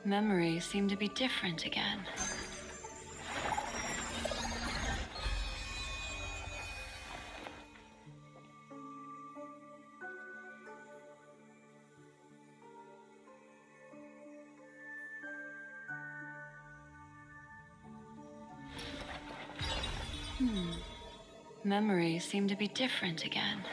Memories seem to be different again. Memories seem to be different again.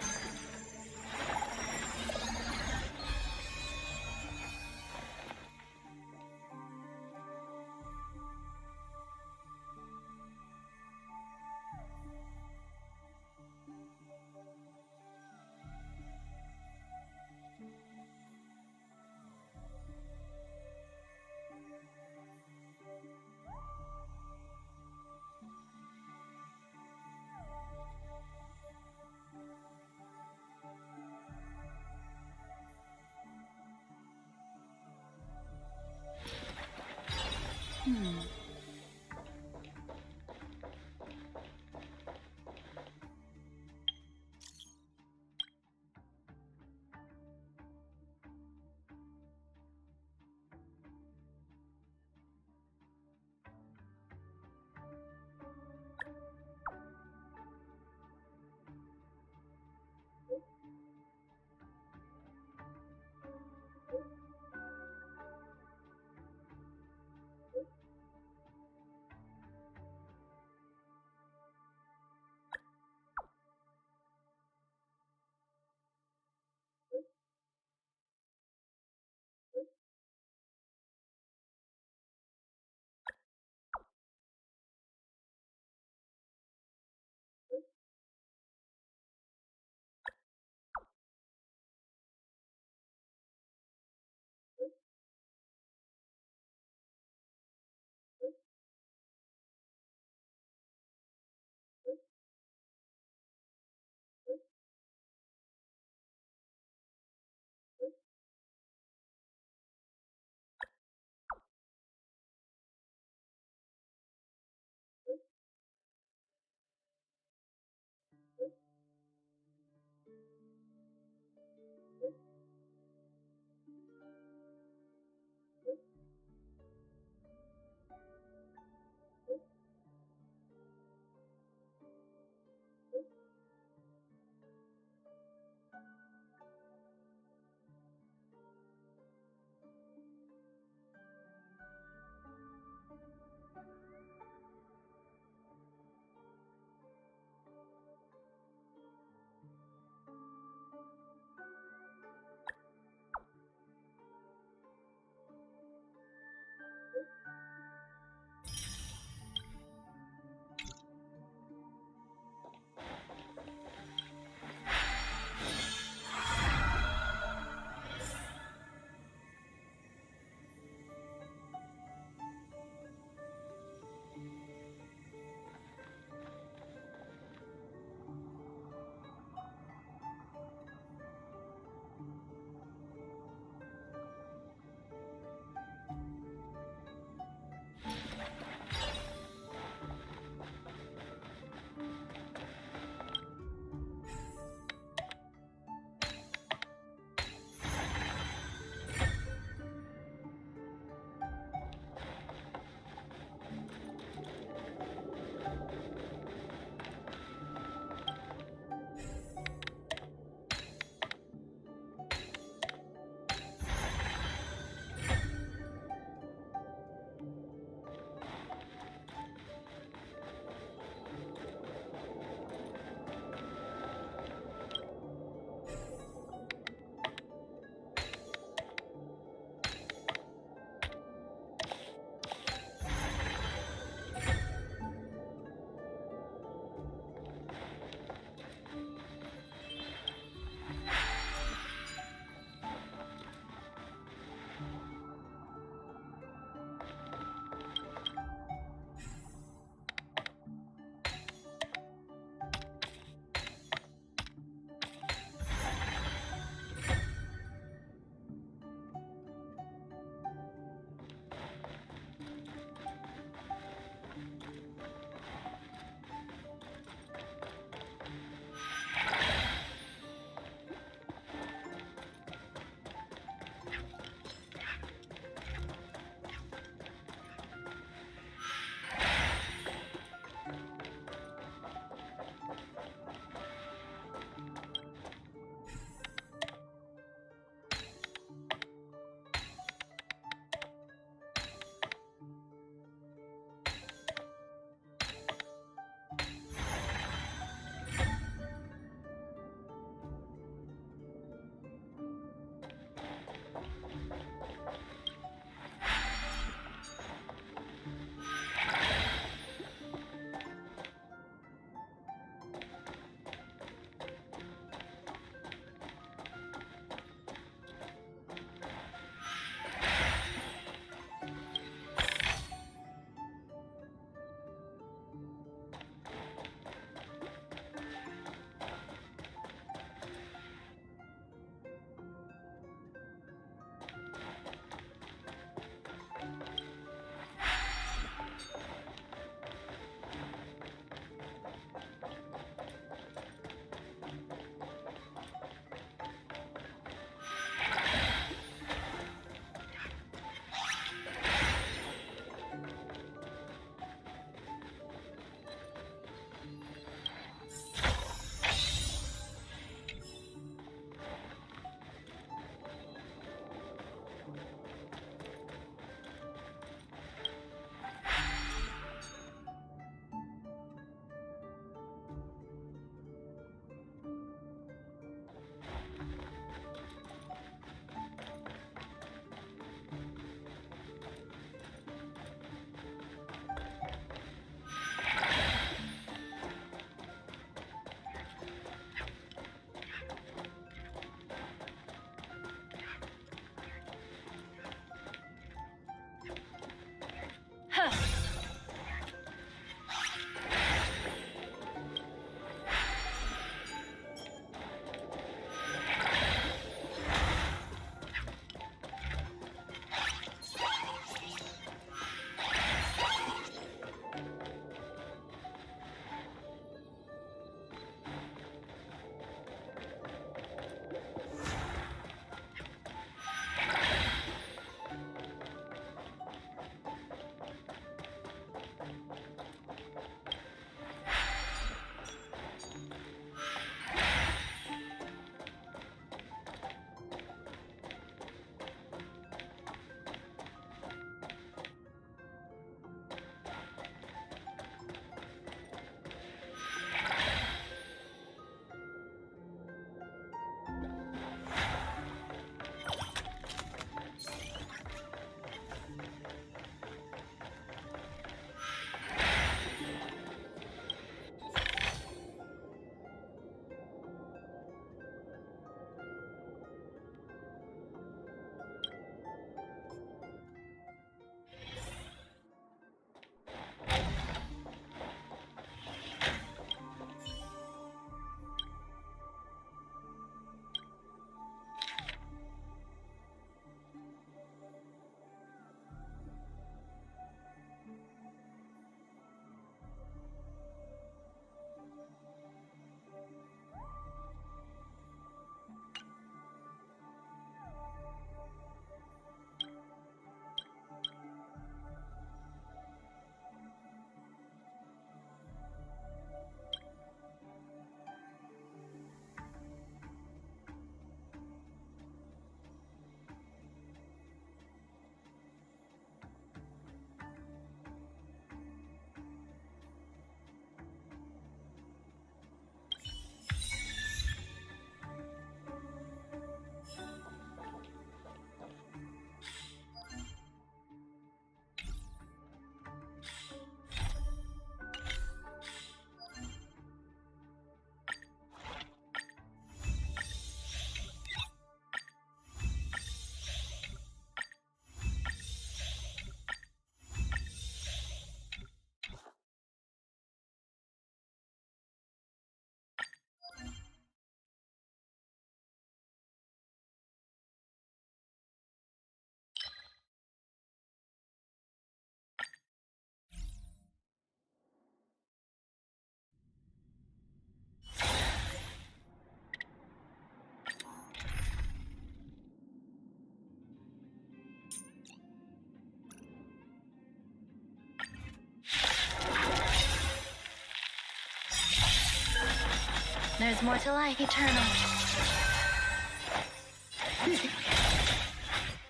There's more to life. Eternal.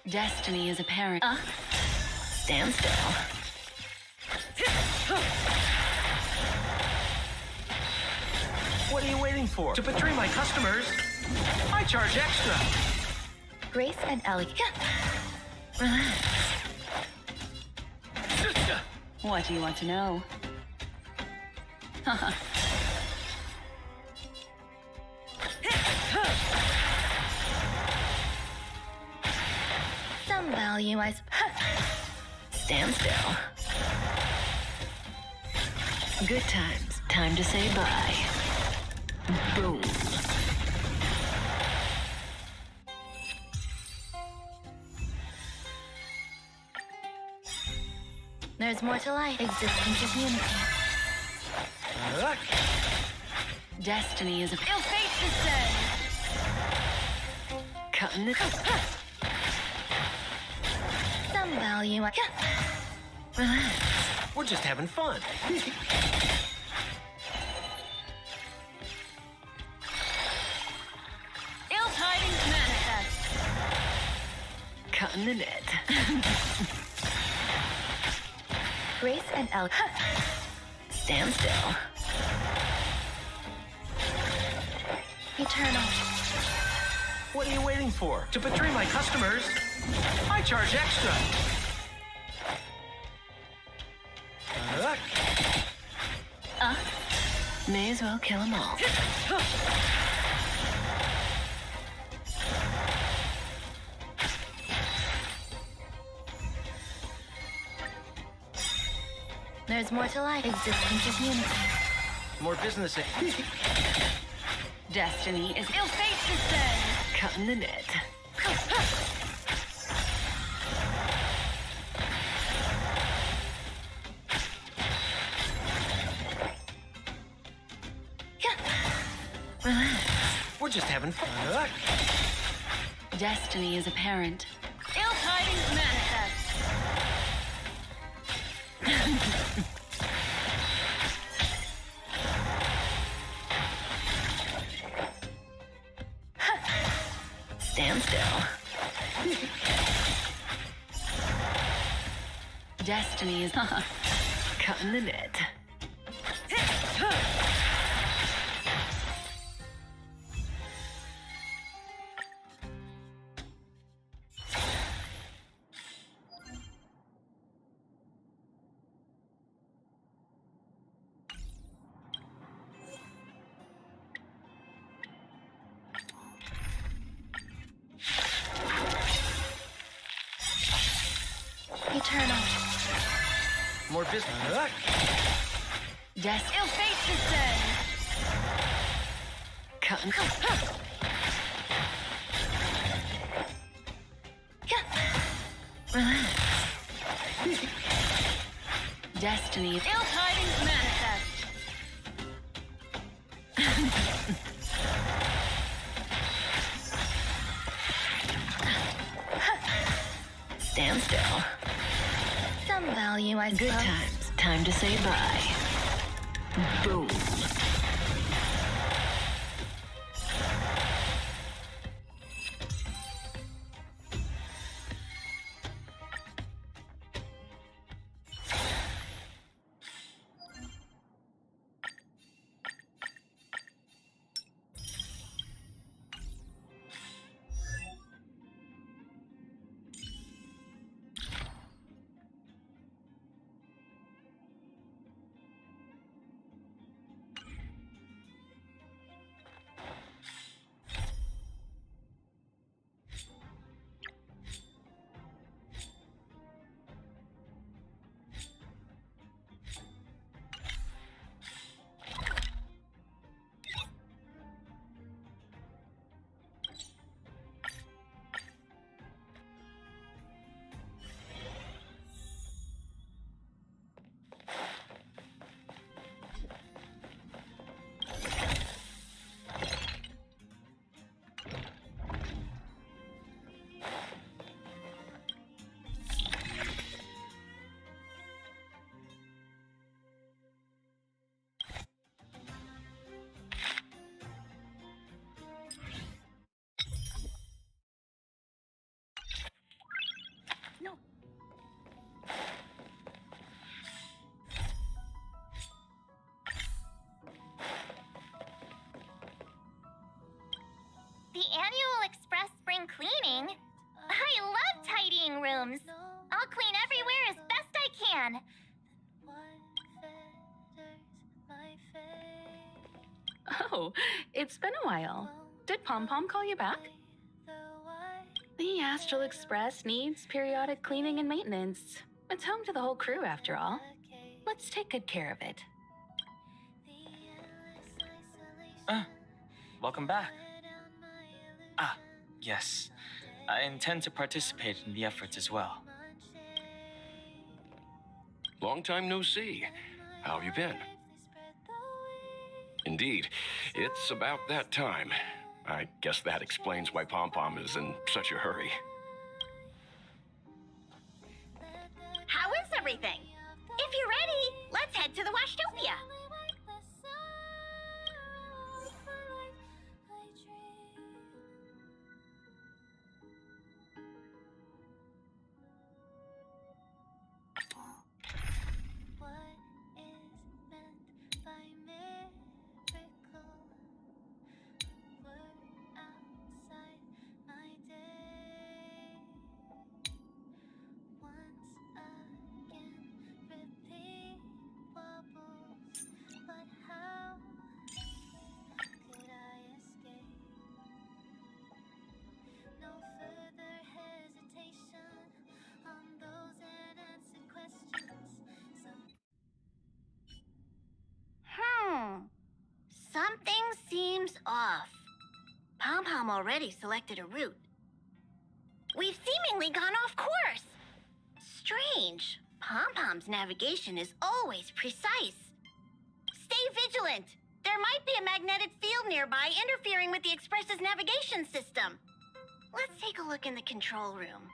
Destiny is apparent. Stand still. What are you waiting for? To betray my customers, I charge extra. Grace and elegance. Relax. What do you want to know? Some value, I stand still. Good times. Time to say bye. Boom. There's more to life. Existence is unity. Destiny is a Ill fate descends. cutting the Some value, I relax. We're just having fun. Ill tidings manifest. cutting the net. Grace and elegance. Stand still. Eternal. What are you waiting for? To betray my customers, I charge extra. May as well kill them all. There's more to life. Existence is unity. More business. Destiny is Ill fate descends. cutting the net. Relax. We're just having fun. Destiny is apparent. Ill tidings manifest. Stand still. Destiny is cutting the net. Eternal. More business. Destiny Ill fate descends. cutting. Relax. Destiny is Ill tidings manifest. Stand still. Some value, I good suppose. times. Time to say bye. Boom. Oh, it's been a while. Did Pom Pom call you back? The Astral Express needs periodic cleaning and maintenance. It's home to the whole crew, after all. Let's take good care of it. Welcome back. Yes. I intend to participate in the efforts as well. Long time no see. How have you been? Indeed, it's about that time. I guess that explains why Pom Pom is in such a hurry. How is everything? If you're ready, let's head to the Washtopia. Something seems off. Pom Pom already selected a route. We've seemingly gone off course. Strange. Pom Pom's navigation is always precise. Stay vigilant. There might be a magnetic field nearby interfering with the Express's navigation system. Let's take a look in the control room.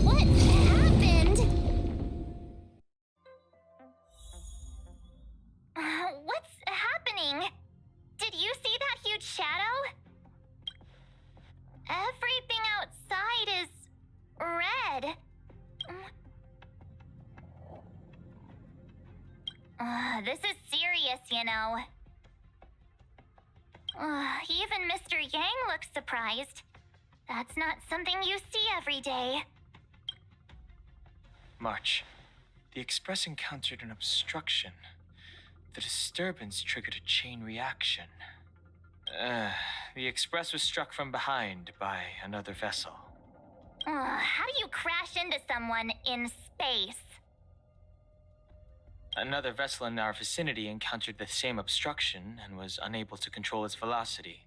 What happened? What's happening? Did you see that huge shadow? Everything outside is red. This is serious, you know. Even Mr. Yang looks surprised. That's not something you see every day. March, the Express encountered an obstruction. The disturbance triggered a chain reaction. The Express was struck from behind by another vessel. How do you crash into someone in space? Another vessel in our vicinity encountered the same obstruction and was unable to control its velocity.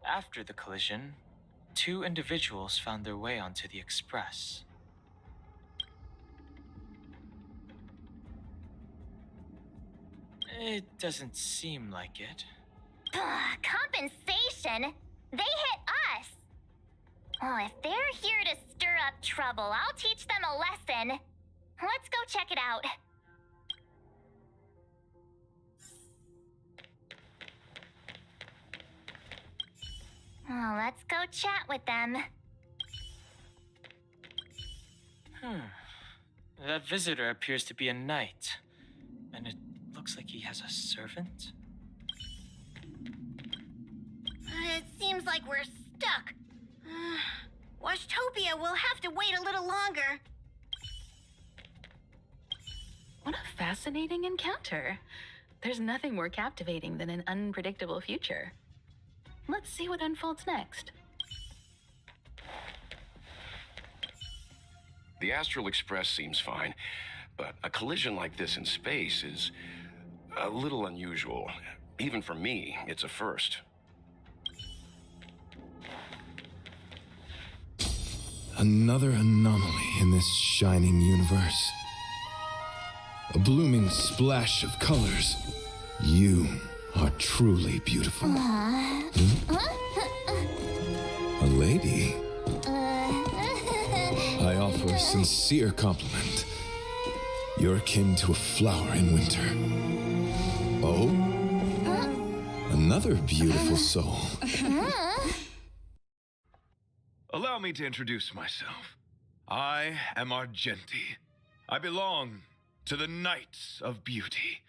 After the collision, 2 individuals found their way onto the Express. It doesn't seem like it. Compensation? They hit us! If they're here to stir up trouble, I'll teach them a lesson. Let's go check it out. Let's go chat with them. That visitor appears to be a knight. And it looks like he has a servant? It seems like we're stuck. Washtopia will have to wait a little longer. What a fascinating encounter. There's nothing more captivating than an unpredictable future. Let's see what unfolds next. The Astral Express seems fine, but a collision like this in space is a little unusual. Even for me, it's a first. Another anomaly in this shining universe. A blooming splash of colors. You are truly beautiful. A lady. I offer a sincere compliment. You're akin to a flower in winter. Oh? Another beautiful soul. Allow me to introduce myself. I am Argenti. I belong to the Knights of Beauty.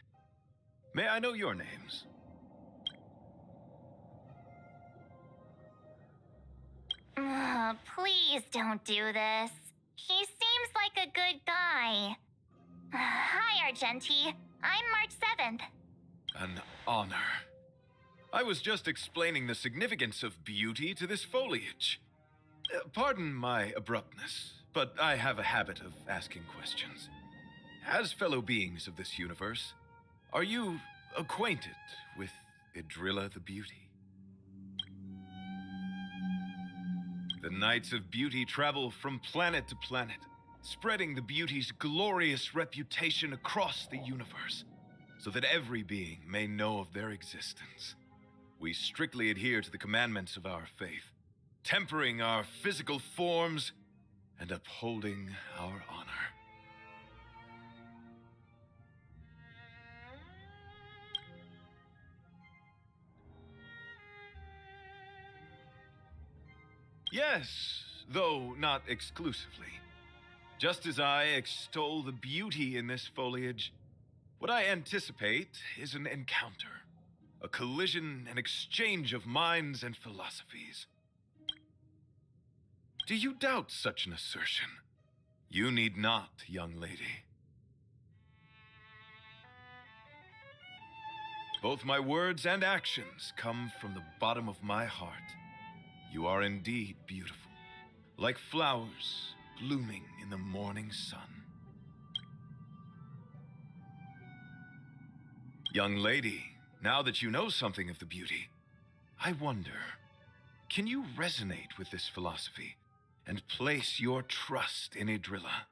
May I know your names? Please don't do this. He seems like a good guy. Hi, Argenti. I'm March 7th. An honor. I was just explaining the significance of beauty to this foliage. Pardon my abruptness, but I have a habit of asking questions. As fellow beings of this universe, are you acquainted with Idrilla the Beauty? The Knights of Beauty travel from planet to planet, spreading the beauty's glorious reputation across the universe, so that every being may know of their existence. We strictly adhere to the commandments of our faith, tempering our physical forms and upholding our honor. Yes, though not exclusively. Just as I extol the beauty in this foliage, what I anticipate is an encounter, a collision and exchange of minds and philosophies. Do you doubt such an assertion? You need not, young lady. Both my words and actions come from the bottom of my heart. You are indeed beautiful, like flowers blooming in the morning sun. Young lady, now that you know something of the beauty, I wonder, can you resonate with this philosophy and place your trust in Idrilla?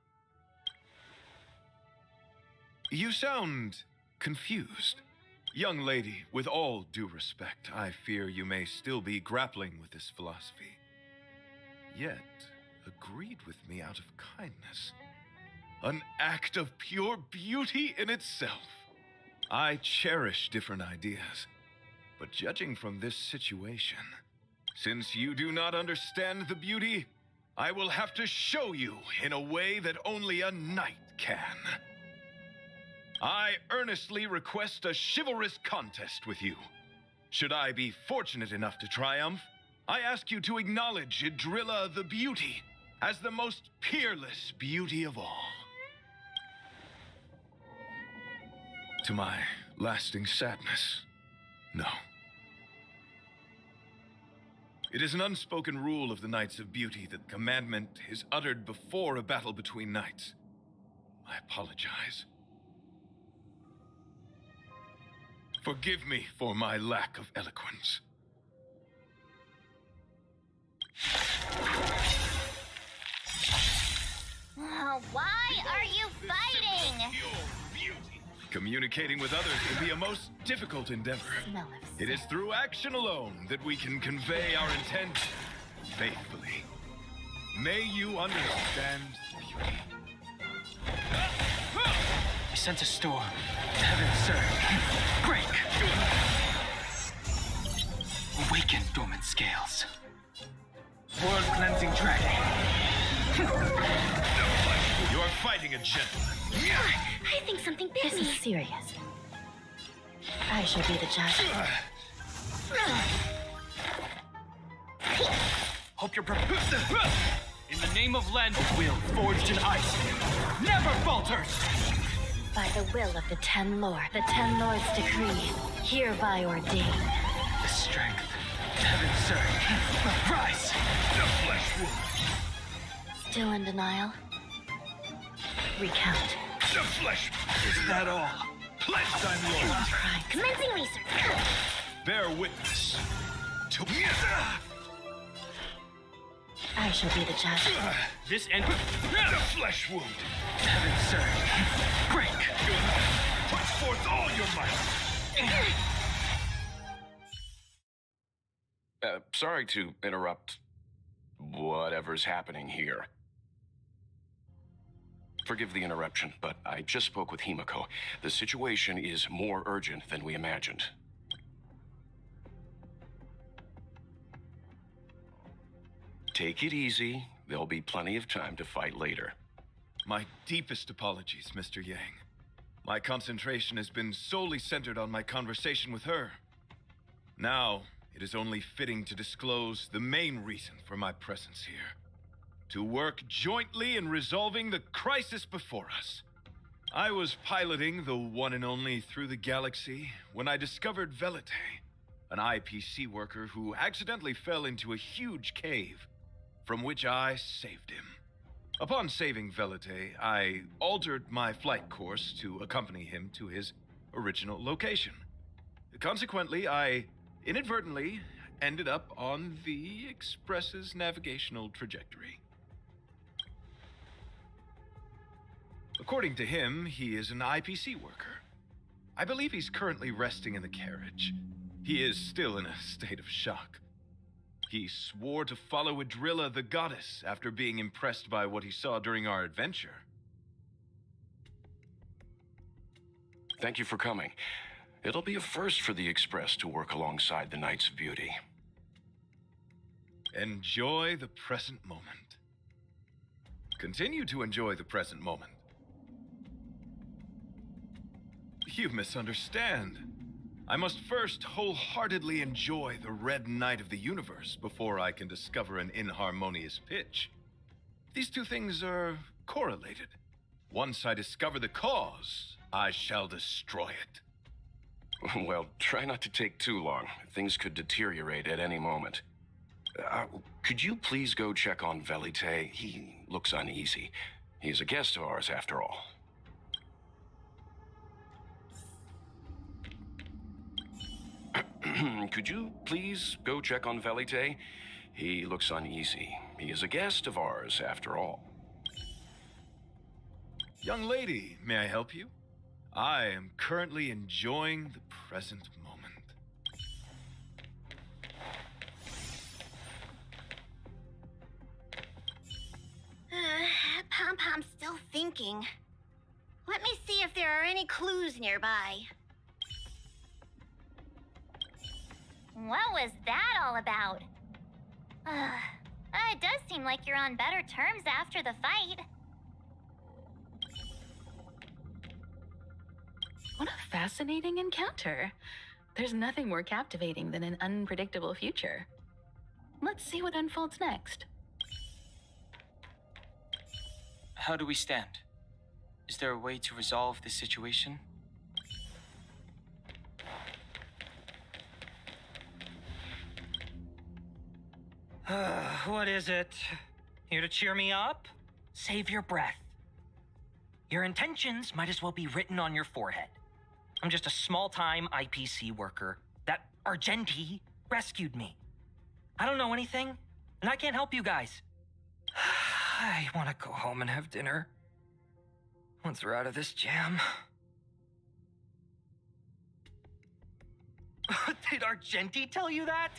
You sound confused. Young lady, with all due respect, I fear you may still be grappling with this philosophy. Yet, agreed with me out of kindness. An act of pure beauty in itself. I cherish different ideas, but judging from this situation, since you do not understand the beauty, I will have to show you in a way that only a knight can. I earnestly request a chivalrous contest with you. Should I be fortunate enough to triumph, I ask you to acknowledge Idrilla the Beauty as the most peerless beauty of all. To my lasting sadness, no. It is an unspoken rule of the Knights of Beauty that commandment is uttered before a battle between knights. I apologize. Forgive me for my lack of eloquence. Why are you fighting? Communicating with others can be a most difficult endeavor. It is through action alone that we can convey our intent faithfully. May you understand beauty. I sense a storm. Heaven surge. Break! Awaken, dormant scales. World-cleansing dragon. You are fighting a gentleman. I think something bit This me. is serious. I shall be the judge. Hope you're prepared. In the name of Lanjut, will forged in ice never falters. By the will of the Ten Lord, the Ten Lords' decree, hereby ordained. The strength. Heaven surge. Rise. The flesh wound. Still in denial? Recount. The flesh. Is that all? Pledged I'm loyal. Pride. Commencing research. Bear witness to me. I shall be the judge. This end. The flesh wound. Heaven surge. Break. Put forth all your might. Sorry to interrupt whatever's happening here. Forgive the interruption, but I just spoke with Himiko. The situation is more urgent than we imagined. Take it easy. There'll be plenty of time to fight later. My deepest apologies, Mr. Yang. My concentration has been solely centered on my conversation with her. Now, it is only fitting to disclose the main reason for my presence here. to work jointly in resolving the crisis before us. I was piloting the one and only through the galaxy when I discovered Velite, an IPC worker who accidentally fell into a huge cave, from which I saved him. Upon saving Velite, I altered my flight course to accompany him to his original location. Consequently, I inadvertently ended up on the Express's navigational trajectory. According to him, he is an IPC worker. I believe he's currently resting in the carriage. He is still in a state of shock. He swore to follow Adrilla the goddess after being impressed by what he saw during our adventure. Thank you for coming. It'll be a first for the Express to work alongside the Knights of Beauty. Enjoy the present moment. Continue to enjoy the present moment. You misunderstand. I must first wholeheartedly enjoy the red night of the universe before I can discover an inharmonious pitch. These two things are correlated. Once I discover the cause, I shall destroy it. Well, try not to take too long. Things could deteriorate at any moment. Could you please go check on Velite? He looks uneasy. He's a guest of ours, after all. Could you please go check on Velite? He looks uneasy. He is a guest of ours, after all. Young lady, may I help you? I am currently enjoying the present moment. Pom-Pom's still thinking. Let me see if there are any clues nearby. What was that all about? It does seem like you're on better terms after the fight. What a fascinating encounter. There's nothing more captivating than an unpredictable future. Let's see what unfolds next. How do we stand? Is there a way to resolve this situation? What is it? Here to cheer me up? Save your breath. Your intentions might as well be written on your forehead. I'm just a small-time IPC worker. That Argenti rescued me. I don't know anything, and I can't help you guys. I want to go home and have dinner. Once we're out of this jam. Did Argenti tell you that?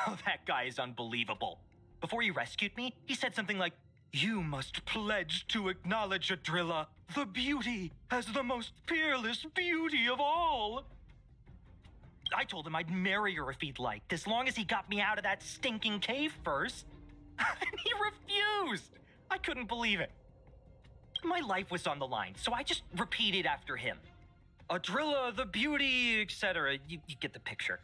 Oh, that guy is unbelievable. Before he rescued me, he said something like, "You must pledge to acknowledge Adrilla, the beauty, as the most peerless beauty of all." I told him I'd marry her if he'd liked, as long as he got me out of that stinking cave first. And he refused. I couldn't believe it. My life was on the line, so I just repeated after him. Adrilla, the beauty, etc. You get the picture.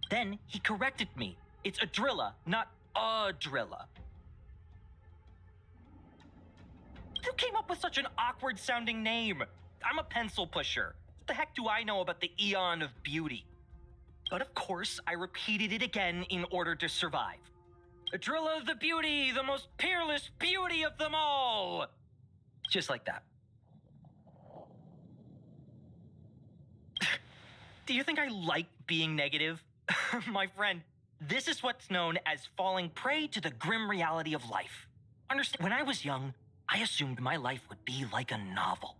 Then he corrected me. It's Adrilla, not Adrilla. Who came up with such an awkward-sounding name? I'm a pencil pusher. What the heck do I know about the Eon of Beauty? But of course, I repeated it again in order to survive. Adrilla the beauty, the most peerless beauty of them all! Just like that. Do you think I like being negative? My friend, this is what's known as falling prey to the grim reality of life. Understand, when I was young, I assumed my life would be like a novel.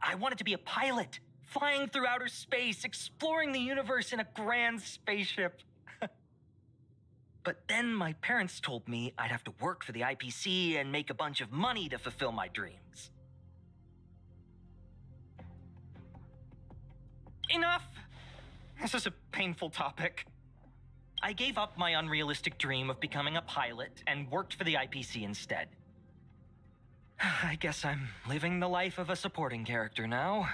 I wanted to be a pilot, flying through outer space, exploring the universe in a grand spaceship. But then my parents told me I'd have to work for the IPC and make a bunch of money to fulfill my dreams. Enough! This is a painful topic. I gave up my unrealistic dream of becoming a pilot and worked for the IPC instead. I guess I'm living the life of a supporting character now.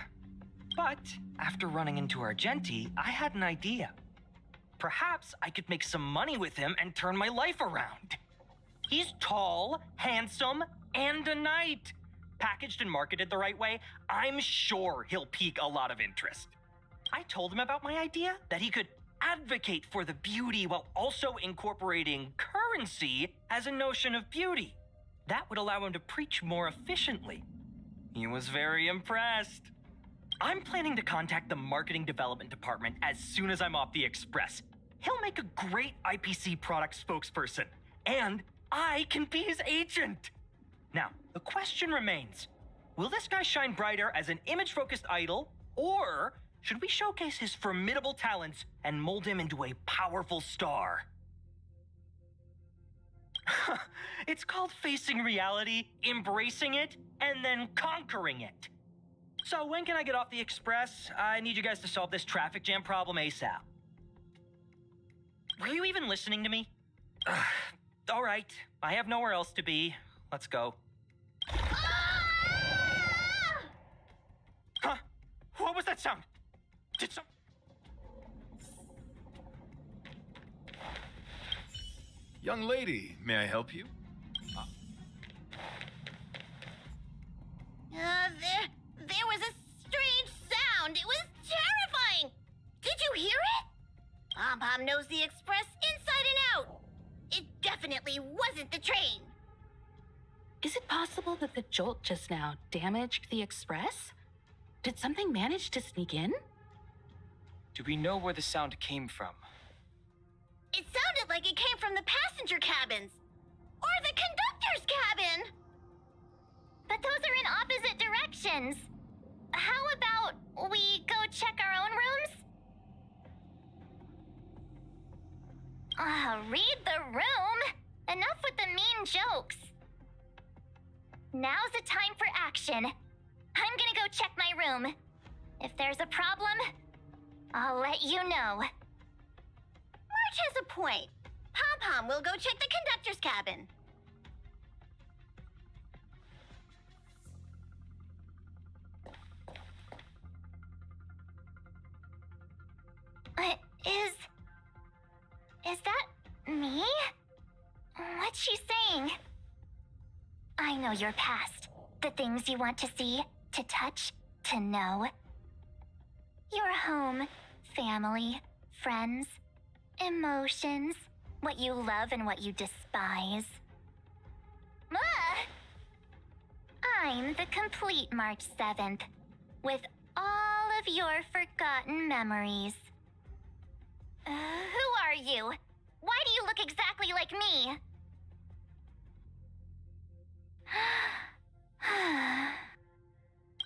But after running into Argenti, I had an idea. perhaps I could make some money with him and turn my life around. He's tall, handsome, and a knight. Packaged and marketed the right way, I'm sure he'll pique a lot of interest. I told him about my idea, that he could advocate for the beauty while also incorporating currency as a notion of beauty. That would allow him to preach more efficiently. He was very impressed. I'm planning to contact the marketing development department as soon as I'm off the express. He'll make a great IPC product spokesperson, and I can be his agent. Now, the question remains, will this guy shine brighter as an image-focused idol, or should we showcase his formidable talents and mold him into a powerful star? It's called facing reality, embracing it, and then conquering it. So when can I get off the express? I need you guys to solve this traffic jam problem ASAP. Were you even listening to me? All right, I have nowhere else to be. Let's go. Huh? What was that sound? Did some... Young lady, may I help you? There was a strange sound. It was terrifying. Did you hear it? Pom-Pom knows the express inside and out. It definitely wasn't the train. Is it possible that the jolt just now damaged the express? Did something manage to sneak in? Do we know where the sound came from? It sounded like it came from the passenger cabins. Or the conductor's cabin. But those are in opposite directions. How about we go check our own rooms? Read the room. Enough with the mean jokes. Now's the time for action. I'm gonna go check my room. If there's a problem, I'll let you know. Marge has a point. Pom-Pom will go check the conductor's cabin. Is that me? What's she saying? I know your past. The things you want to see, to touch, to know. Your home, family, friends, emotions, what you love and what you despise. I'm the complete March 7th, with all of your forgotten memories. Who are you? Why do you look exactly like me?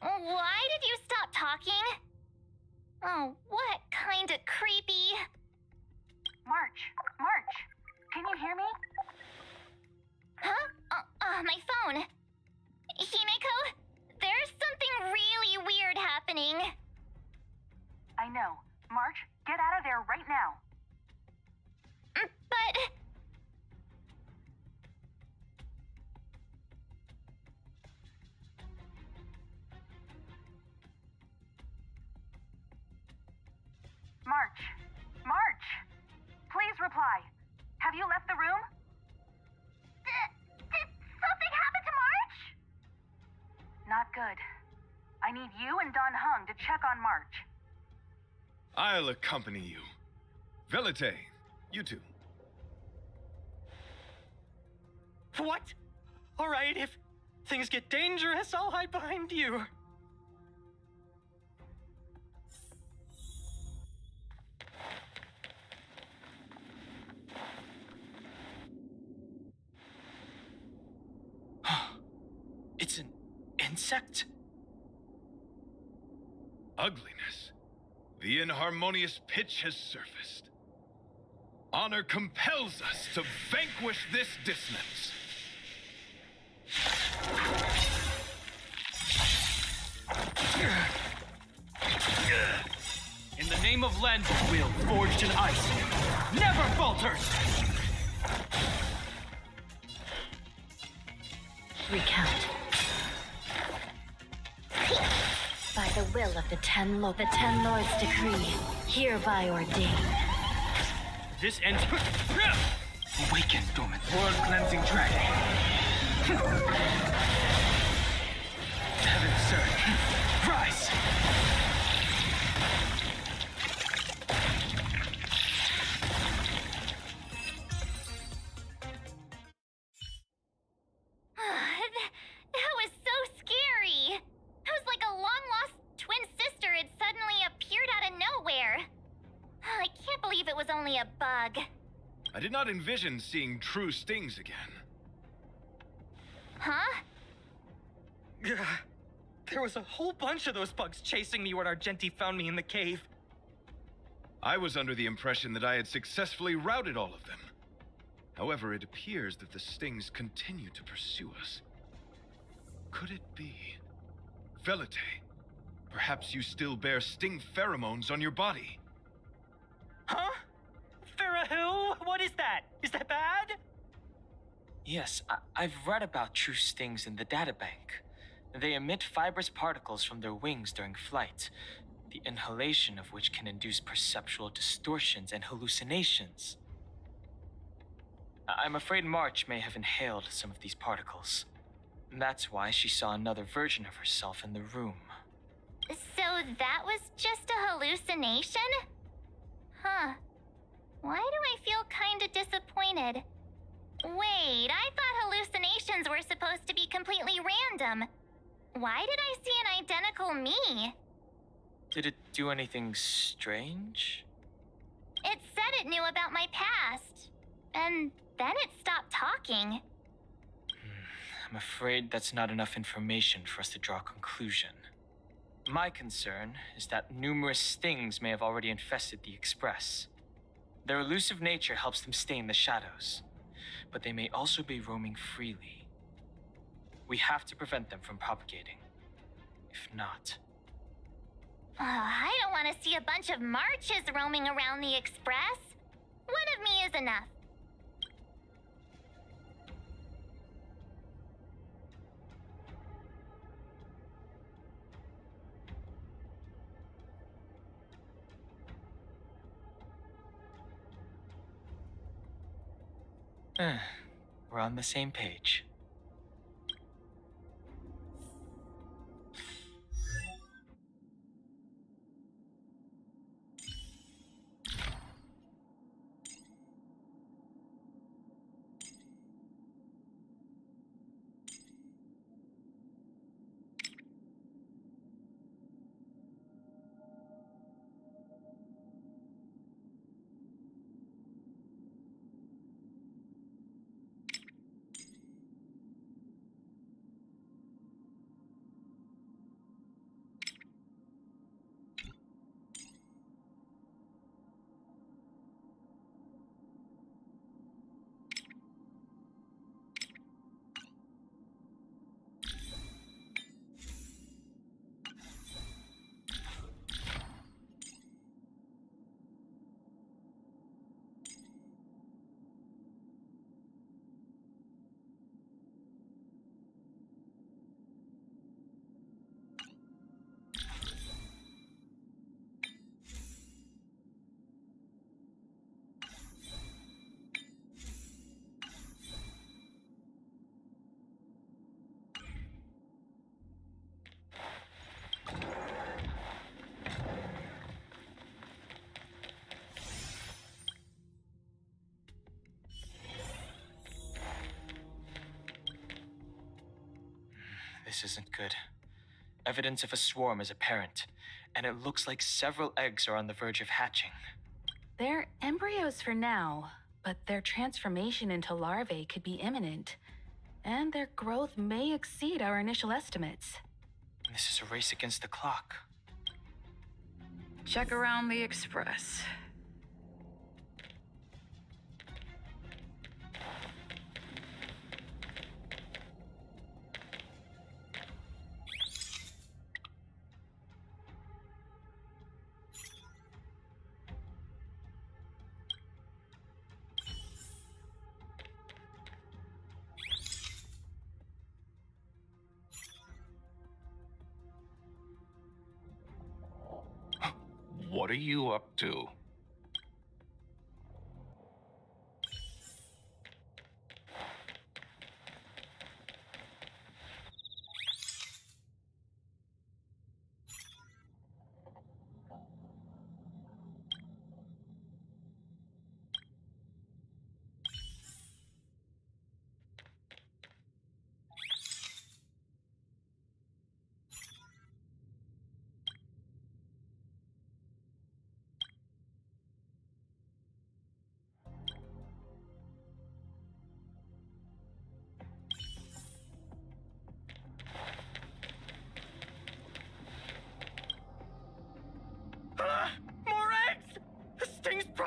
Why did you stop talking? Oh, what kind of creepy... March, can you hear me? Huh? My phone. Himeko, there's something really weird happening. I know. March, get out of there right now. But... March! Please reply. Have you left the room? Did something happen to March? Not good. I need you and Don Hung to check on March. I'll accompany you. Velite, you two. What? All right, if things get dangerous, I'll hide behind you. It's an insect? Ugliness. The inharmonious pitch has surfaced. Honor compels us to vanquish this dissonance. In the name of Lanjut, will forged in ice, never falters! Recount. By the will of the Ten Lords' decree, hereby ordained. this ends. Awaken, dormant world-cleansing dragon. Heaven surge. Rise! That was so scary. It was like a long-lost twin sister had suddenly appeared out of nowhere. I can't believe it was only a bug. I did not envision seeing true stings again. Huh? There was a whole bunch of those bugs chasing me when Argenti found me in the cave. I was under the impression that I had successfully routed all of them. However, it appears that the stings continue to pursue us. Could it be? Velite, perhaps you still bear sting pheromones on your body. Huh? Farah, what is that? Is that bad? Yes, I've read about true stings in the databank. They emit fibrous particles from their wings during flight, the inhalation of which can induce perceptual distortions and hallucinations. I'm afraid March may have inhaled some of these particles. That's why she saw another version of herself in the room. So that was just a hallucination? Huh. Why do I feel kinda disappointed? Wait, I thought hallucinations were supposed to be completely random. Why did I see an identical me? Did it do anything strange? It said it knew about my past. And then it stopped talking. I'm afraid that's not enough information for us to draw a conclusion. My concern is that numerous stings may have already infested the Express. Their elusive nature helps them stay in the shadows, but they may also be roaming freely. We have to prevent them from propagating. If not... I don't want to see a bunch of marches roaming around the Express. One of me is enough. We're on the same page. This isn't good. Evidence of a swarm is apparent, and it looks like several eggs are on the verge of hatching. They're embryos for now, but their transformation into larvae could be imminent, and their growth may exceed our initial estimates. This is a race against the clock. Check around the Express. What are you up to?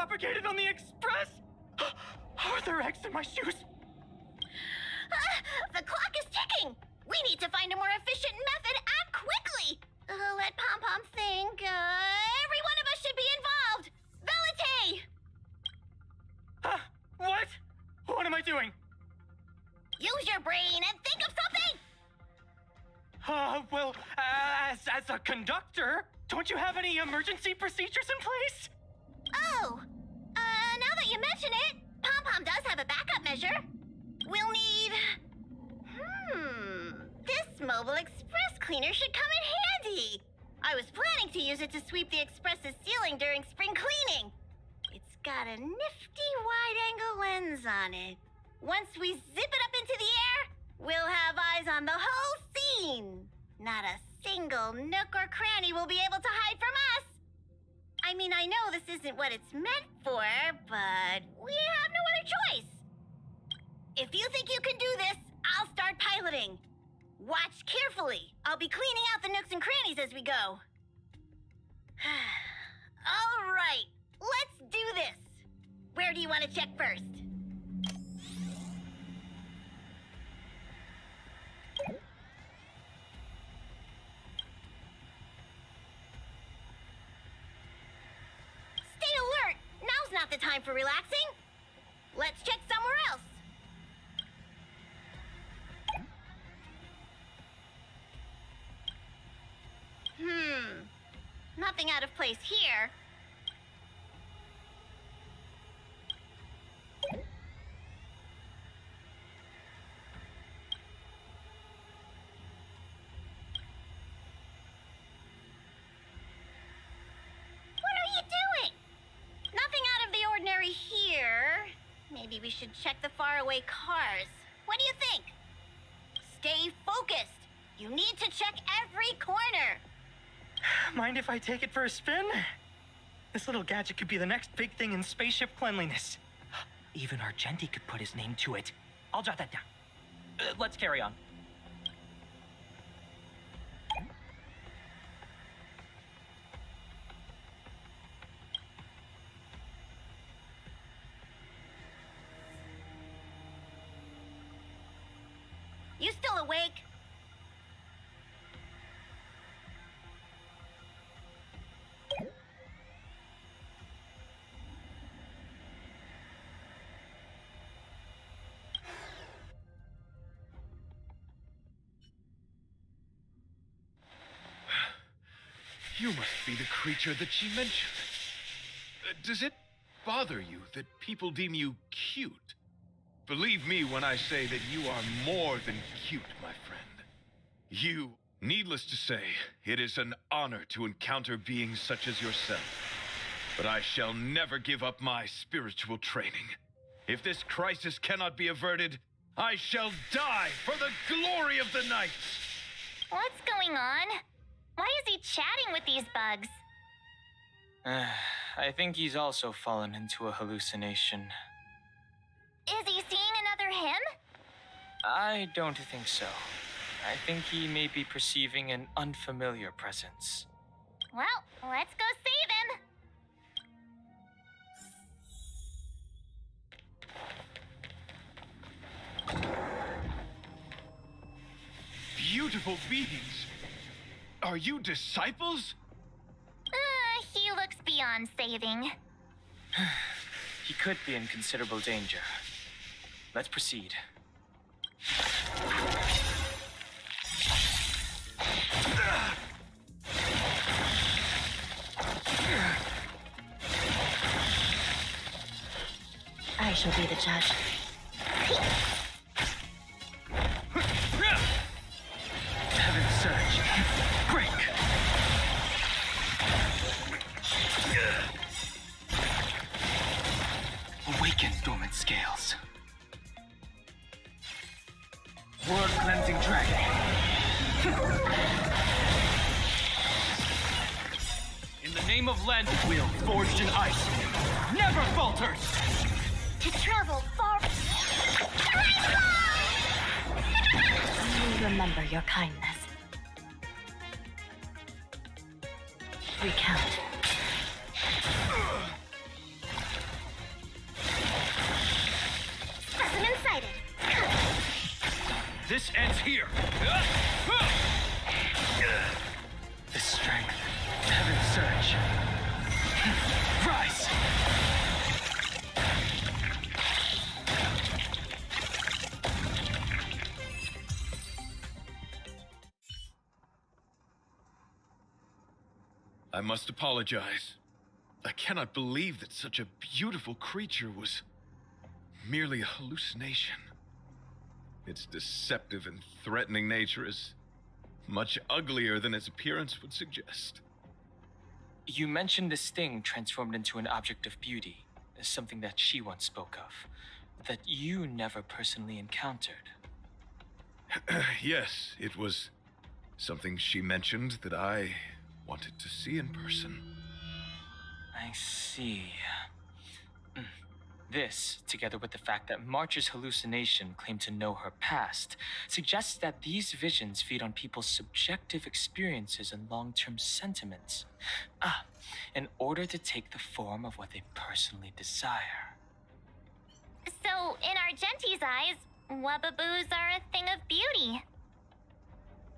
propagated on the express? Are there eggs in my shoes? The clock is ticking! We need to find a more efficient method and quickly! Let Pom Pom think. Every one of us should be involved! Velite! What? What am I doing? Use your brain and think of something! Well, as a conductor, don't you have any emergency procedures in place? Oh! Now that you mention it, Pom Pom does have a backup measure. We'll need... This mobile express cleaner should come in handy. I was planning to use it to sweep the express's ceiling during spring cleaning. It's got a nifty wide-angle lens on it. Once we zip it up into the air, we'll have eyes on the whole scene. Not a single nook or cranny will be able to hide from us. I mean, I know this isn't what it's meant for, but we have no other choice. If you think you can do this, I'll start piloting. Watch carefully. I'll be cleaning out the nooks and crannies as we go. All right, let's do this. Where do you want to check first? Stay alert. Now's not the time for relaxing. Let's check somewhere else. Nothing out of place here. What are you doing? Nothing out of the ordinary here. Maybe we should check the faraway cars. What do you think? Stay focused. You need to check every corner. Mind if I take it for a spin? This little gadget could be the next big thing in spaceship cleanliness. Even Argenti could put his name to it. I'll jot that down. Let's carry on. You still awake? You must be the creature that she mentioned. Does it bother you that people deem you cute? Believe me when I say that you are more than cute, my friend. Needless to say, it is an honor to encounter beings such as yourself. But I shall never give up my spiritual training. If this crisis cannot be averted, I shall die for the glory of the night! What's going on? Why is he chatting with these bugs? I think he's also fallen into a hallucination. Is he seeing another him? I don't think so. I think he may be perceiving an unfamiliar presence. Well, let's go save him. Beautiful beings! Are you disciples? He looks beyond saving. He could be in considerable danger. Let's proceed. I shall be the judge. Heaven surge. Break. Awaken dormant scales. World cleansing dragon. In the name of Lanjut, will forged in ice never falters. To travel far. You remember your kindness. Recount. This ends here. The strength. Heaven's surge. Rise! I must apologize. I cannot believe that such a beautiful creature was merely a hallucination. Its deceptive and threatening nature is much uglier than its appearance would suggest. You mentioned this thing transformed into an object of beauty, something that she once spoke of, that you never personally encountered. Yes, it was something she mentioned that I wanted to see in person. I see. This, together with the fact that March's hallucination claimed to know her past, suggests that these visions feed on people's subjective experiences and long-term sentiments. In order to take the form of what they personally desire. So, in Argenti's eyes, Wubbaboos are a thing of beauty.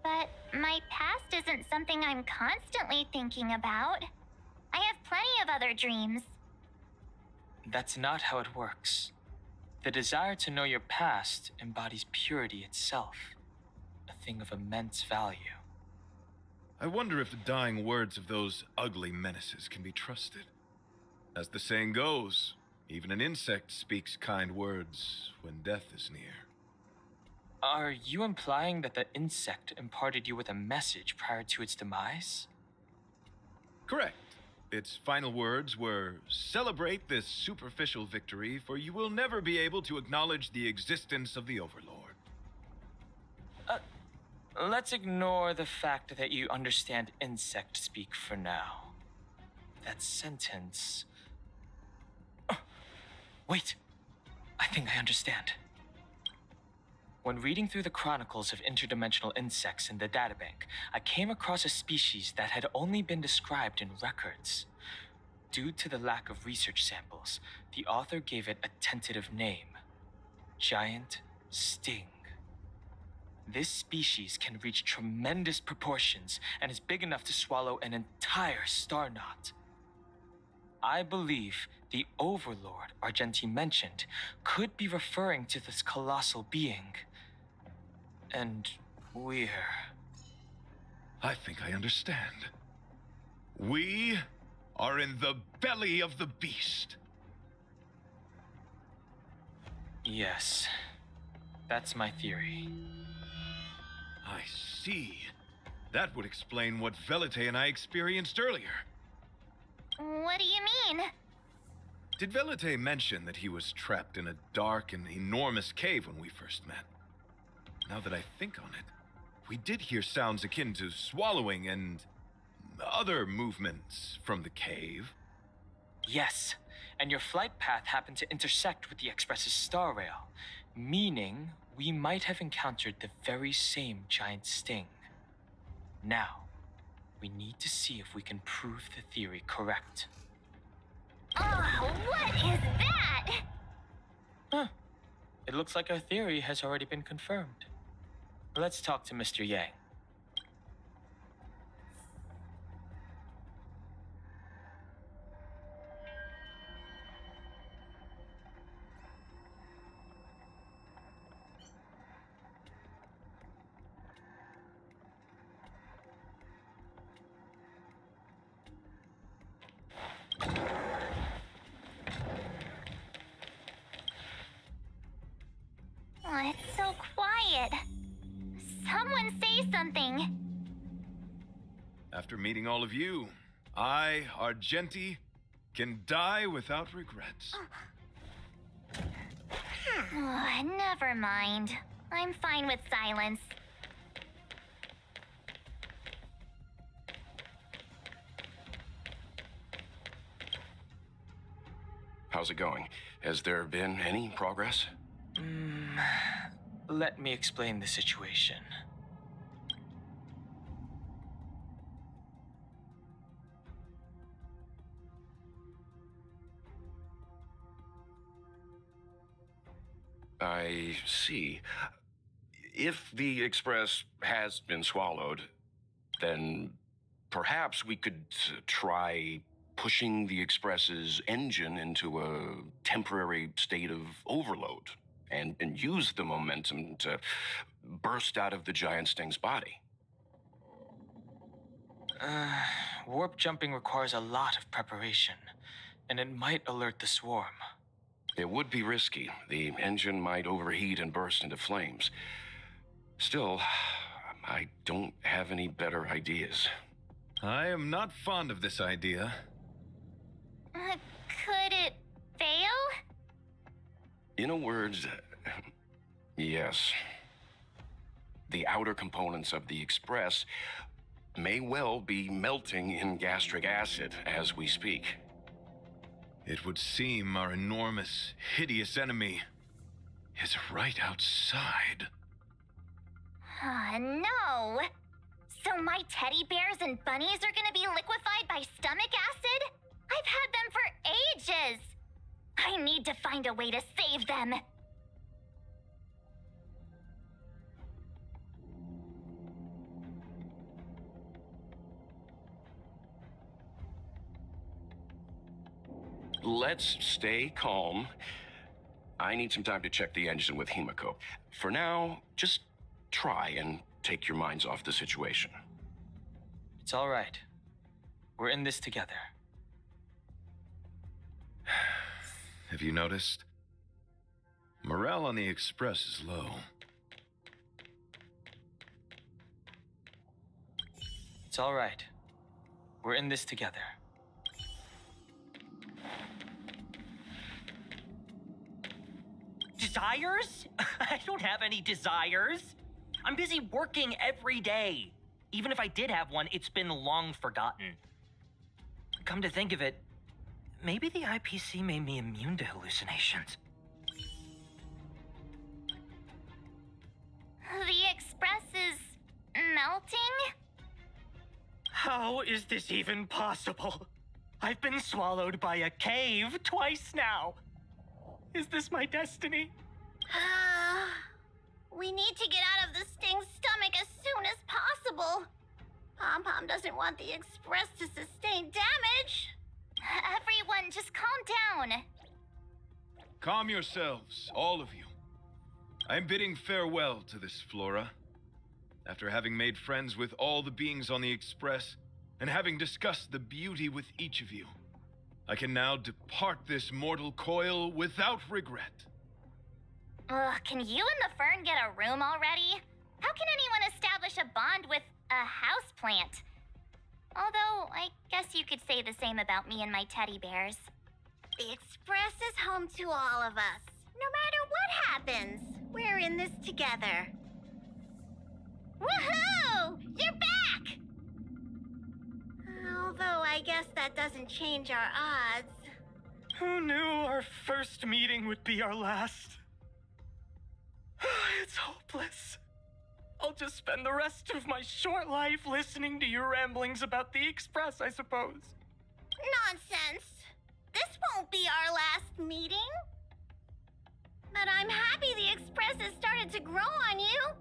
But my past isn't something I'm constantly thinking about. I have plenty of other dreams. That's not how it works. The desire to know your past embodies purity itself, a thing of immense value. I wonder if the dying words of those ugly menaces can be trusted. As the saying goes, even an insect speaks kind words when death is near. Are you implying that the insect imparted you with a message prior to its demise? Correct. Its final words were, "Celebrate this superficial victory, for you will never be able to acknowledge the existence of the Overlord." Let's ignore the fact that you understand insect speak for now. That sentence... Wait! I think I understand. When reading through the chronicles of interdimensional insects in the databank, I came across a species that had only been described in records. Due to the lack of research samples, the author gave it a tentative name: Giant Sting. This species can reach tremendous proportions and is big enough to swallow an entire star knot. I believe the Overlord Argenti mentioned could be referring to this colossal being. And I think I understand. We are in the belly of the beast. Yes, that's my theory. I see. That would explain what Velite and I experienced earlier. What do you mean? Did Velite mention that he was trapped in a dark and enormous cave when we first met? Now that I think on it, we did hear sounds akin to swallowing and other movements from the cave. Yes, and your flight path happened to intersect with the Express's star rail, meaning we might have encountered the very same giant sting. Now, we need to see if we can prove the theory correct. Oh, what is that? It looks like our theory has already been confirmed. Let's talk to Mr. Yang. Oh, it's so quiet. Someone say something. After meeting all of you, I, Argenti, can die without regrets. Oh, never mind. I'm fine with silence. How's it going? Has there been any progress? Let me explain the situation. I see. If the Express has been swallowed, then perhaps we could try pushing the Express's engine into a temporary state of overload and use the momentum to burst out of the giant sting's body. Warp jumping requires a lot of preparation, and it might alert the swarm. It would be risky. The engine might overheat and burst into flames. Still, I don't have any better ideas. I am not fond of this idea. Could it fail? In a word, yes. The outer components of the Express may well be melting in gastric acid as we speak. It would seem our enormous, hideous enemy is right outside. No. So my teddy bears and bunnies are gonna be liquefied by stomach acid? I've had them for ages. I need to find a way to save them. Let's stay calm. I need some time to check the engine with Himiko. For now, just try and take your minds off the situation. It's all right. We're in this together. Have you noticed? Morale on the Express is low. It's all right. We're in this together. Desires? I don't have any desires. I'm busy working every day. Even if I did have one, it's been long forgotten. Come to think of it, maybe the IPC made me immune to hallucinations. The Express is melting? How is this even possible? I've been swallowed by a cave twice now. Is this my destiny? We need to get out of the Sting's stomach as soon as possible. Pom-Pom doesn't want the Express to sustain damage. Everyone, just calm down. Calm yourselves, all of you. I am bidding farewell to this Flora. After having made friends with all the beings on the Express, and having discussed the beauty with each of you, I can now depart this mortal coil without regret. Ugh, can you and the Fern get a room already? How can anyone establish a bond with a houseplant? Although, I guess you could say the same about me and my teddy bears. The Express is home to all of us. No matter what happens, we're in this together. Woohoo! You're back! Although I guess that doesn't change our odds. Who knew our first meeting would be our last? It's hopeless. I'll just spend the rest of my short life listening to your ramblings about the Express, I suppose. Nonsense. This won't be our last meeting. But I'm happy the Express has started to grow on you.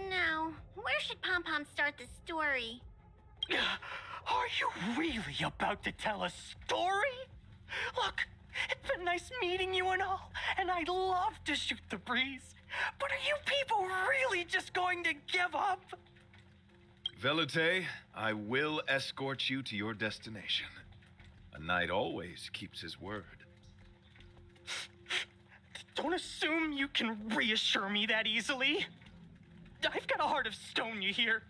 Now, where should Pom-Pom start the story? Are you really about to tell a story? Look, it's been nice meeting you and all, and I'd love to shoot the breeze. But are you people really just going to give up? Velute, I will escort you to your destination. A knight always keeps his word. Don't assume you can reassure me that easily. I've got a heart of stone, you hear?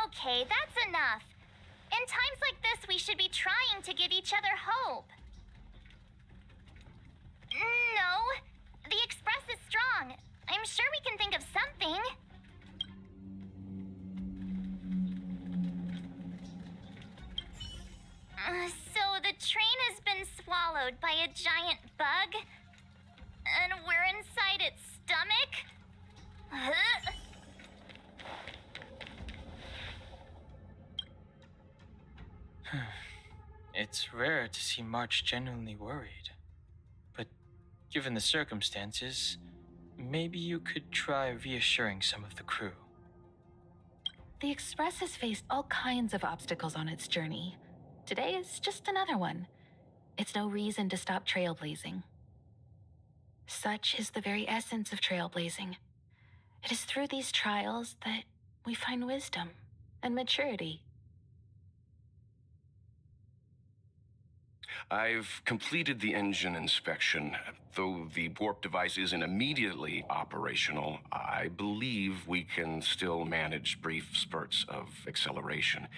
Okay, that's enough. In times like this, we should be trying to give each other hope. No, the Express is strong. I'm sure we can think of something. So the train has been swallowed by a giant bug? And we're inside its stomach? Huh? It's rare to see March genuinely worried. But given the circumstances, Maybe you could try reassuring some of the crew. The Express has faced all kinds of obstacles on its journey. Today is just another one. It's no reason to stop trailblazing. Such is the very essence of trailblazing. It is through these trials that we find wisdom and maturity. I've completed the engine inspection. Though the warp device isn't immediately operational, I believe we can still manage brief spurts of acceleration.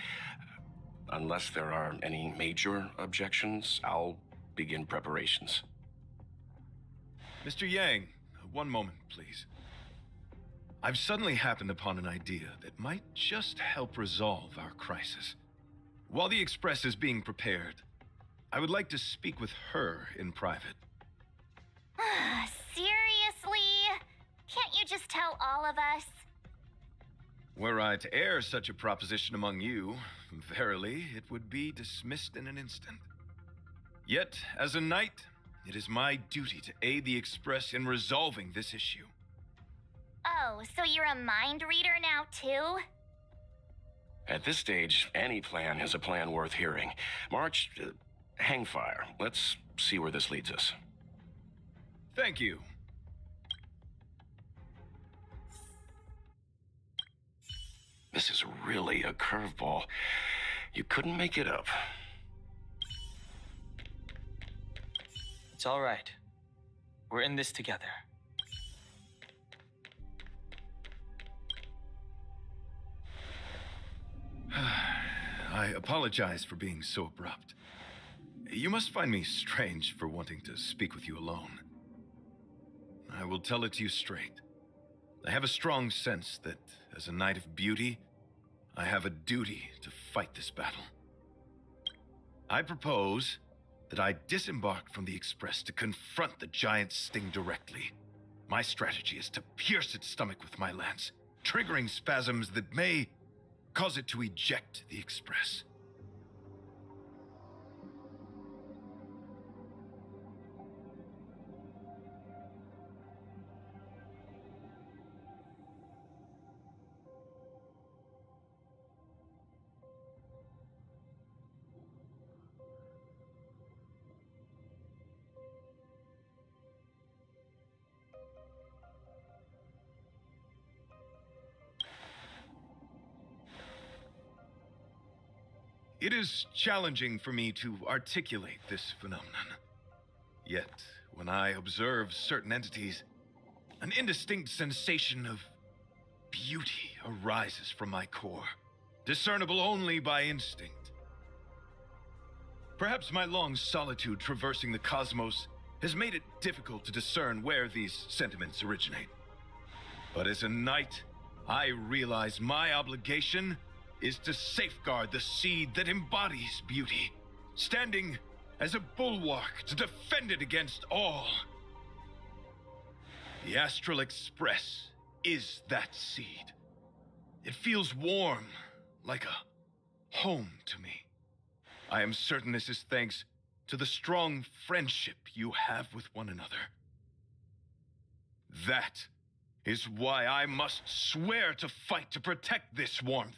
Unless there are any major objections, I'll begin preparations. Mr. Yang, one moment, please. I've suddenly happened upon an idea that might just help resolve our crisis. While the Express is being prepared, I would like to speak with her in private. Seriously? Can't you just tell all of us? Were I to air such a proposition among you, verily, it would be dismissed in an instant. Yet, as a knight, it is my duty to aid the Express in resolving this issue. Oh, so you're a mind reader now, too? At this stage, any plan is a plan worth hearing. March, hang fire. Let's see where this leads us. Thank you. This is really a curveball. You couldn't make it up. It's all right. We're in this together. I apologize for being so abrupt. You must find me strange for wanting to speak with you alone. I will tell it to you straight. I have a strong sense that, as a knight of beauty, I have a duty to fight this battle. I propose that I disembark from the Express to confront the giant sting directly. My strategy is to pierce its stomach with my lance, triggering spasms that may cause it to eject the Express. It is challenging for me to articulate this phenomenon. Yet, when I observe certain entities, an indistinct sensation of beauty arises from my core, discernible only by instinct. Perhaps my long solitude traversing the cosmos has made it difficult to discern where these sentiments originate. But as a knight, I realize my obligation is to safeguard the seed that embodies beauty, standing as a bulwark to defend it against all. The Astral Express is that seed. It feels warm, like a home to me. I am certain this is thanks to the strong friendship you have with one another. That is why I must swear to fight to protect this warmth,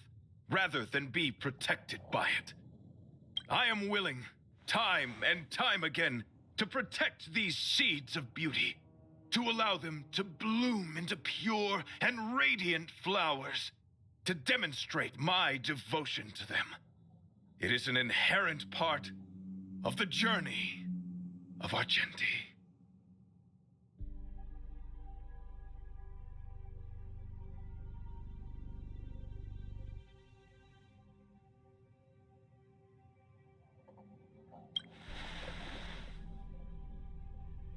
rather than be protected by it. I am willing, time and time again, to protect these seeds of beauty, to allow them to bloom into pure and radiant flowers, to demonstrate my devotion to them. It is an inherent part of the journey of Argenti.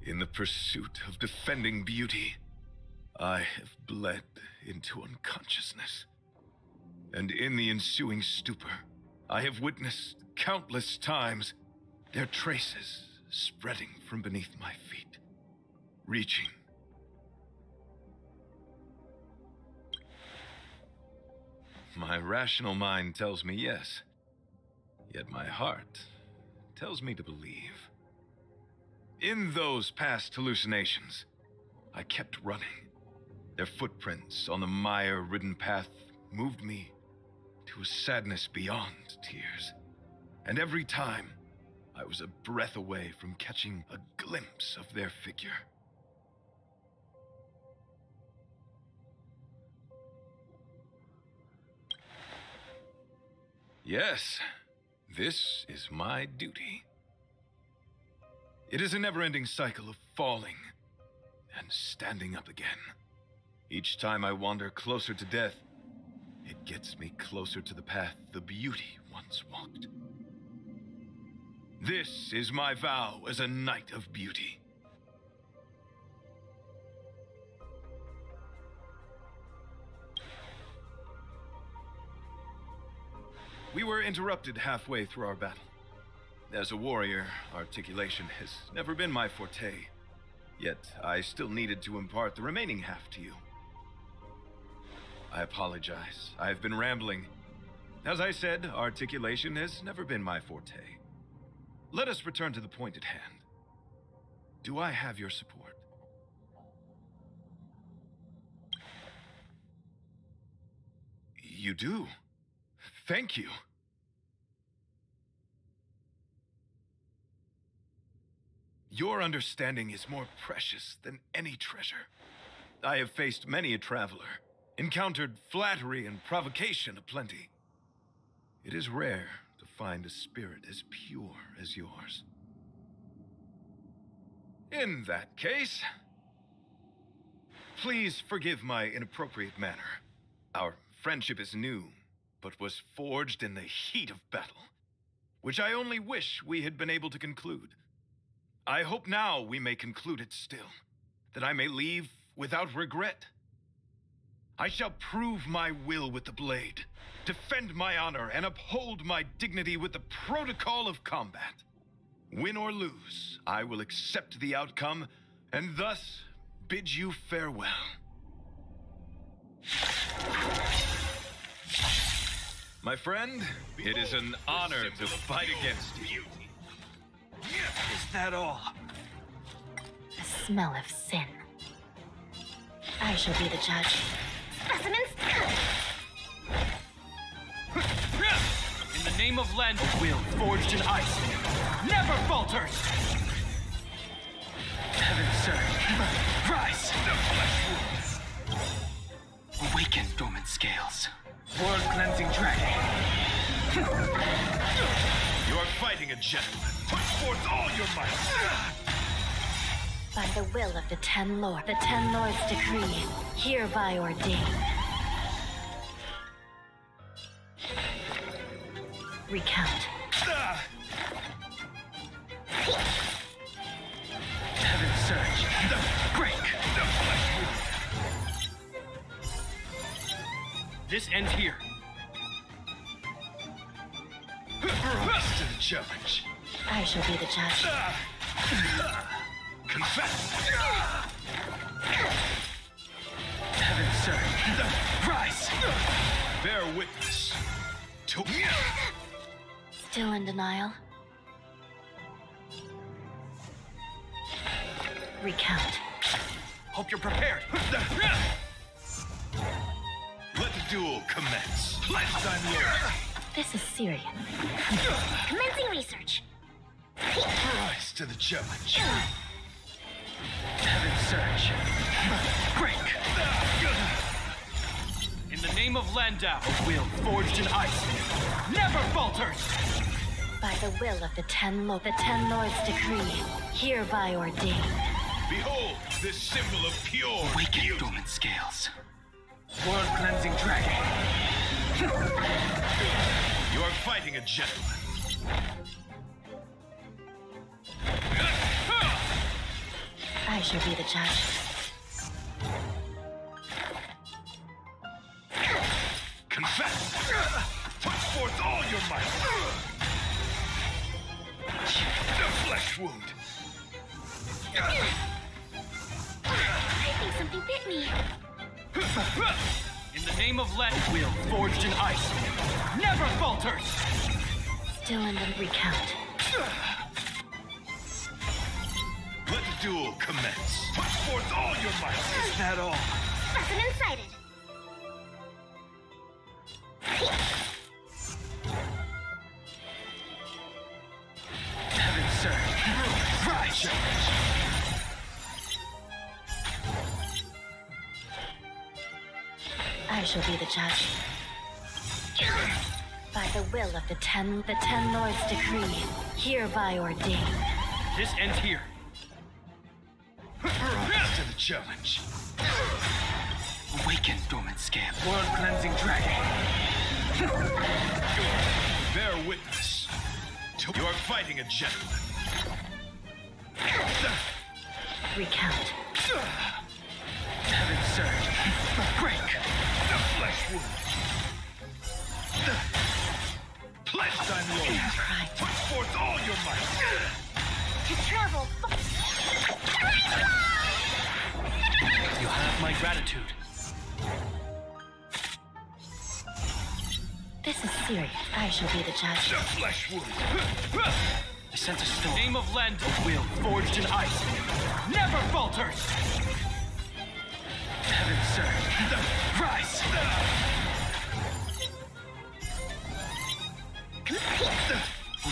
In the pursuit of defending beauty, I have bled into unconsciousness. And in the ensuing stupor, I have witnessed countless times their traces spreading from beneath my feet, reaching. My rational mind tells me yes, yet my heart tells me to believe. In those past hallucinations, I kept running. Their footprints on the mire-ridden path moved me to a sadness beyond tears. And every time, I was a breath away from catching a glimpse of their figure. Yes, this is my duty. It is a never-ending cycle of falling and standing up again. Each time I wander closer to death, it gets me closer to the path the beauty once walked. This is my vow as a knight of beauty. We were interrupted halfway through our battle. As a warrior, articulation has never been my forte. Yet, I still needed to impart the remaining half to you. I apologize. I've been rambling. As I said, articulation has never been my forte. Let us return to the point at hand. Do I have your support? You do. Thank you. Your understanding is more precious than any treasure. I have faced many a traveler, encountered flattery and provocation aplenty. It is rare to find a spirit as pure as yours. In that case, please forgive my inappropriate manner. Our friendship is new, but was forged in the heat of battle, which I only wish we had been able to conclude. I hope now we may conclude it still, that I may leave without regret. I shall prove my will with the blade, defend my honor, and uphold my dignity with the protocol of combat. Win or lose, I will accept the outcome, and thus bid you farewell. My friend, it is an honor to fight against you. Is that all? The smell of sin. I shall be the judge. Specimens In the name of land, will forged in ice never falters. Heaven surge, rise. Awaken, dormant scales. World cleansing dragon. You are fighting a gentleman. Put forth all your might. By the will of the Ten Lords decree, hereby ordained. Recount. Heaven surge, break. This ends here. Rise to the challenge. I shall be the judge. Confess. Heaven surge, rise. Bear witness to Still in denial. Recount. Hope you're prepared. Let the duel commence. Last time here. This is serious. commencing research. Rise to the challenge. Heaven surge, break. In the name of Landau, a will forged in ice never falters. By the will of the Ten Lords decree, hereby ordained. Behold this symbol of pure Awaken, beauty. dormant scales. World cleansing dragon. You are fighting a gentleman. I shall be the judge. Confess. Put forth all your might. The flesh wound. I think something bit me. In the name of Let, will forged in ice never falters. Still in the recount. Let the duel commence. Put forth all your might. Is that all? Specimen sighted. Heaven, sir. Rise! I shall be the judge. By the will of the ten lords' decree, hereby ordained. This ends here. To the challenge. Awaken, dormant scam. World-cleansing dragon. Bear witness. You are fighting a gentleman. Recount. Heaven, sir. Break. The flesh wound. Pledge thine loyalty. Pride. Put forth all your might. To travel. You have my gratitude. This is serious. I shall be the judge. The flesh wound. I sense a stone. Name of land, a will forged in ice. Never falters. Heaven, sir. Rise.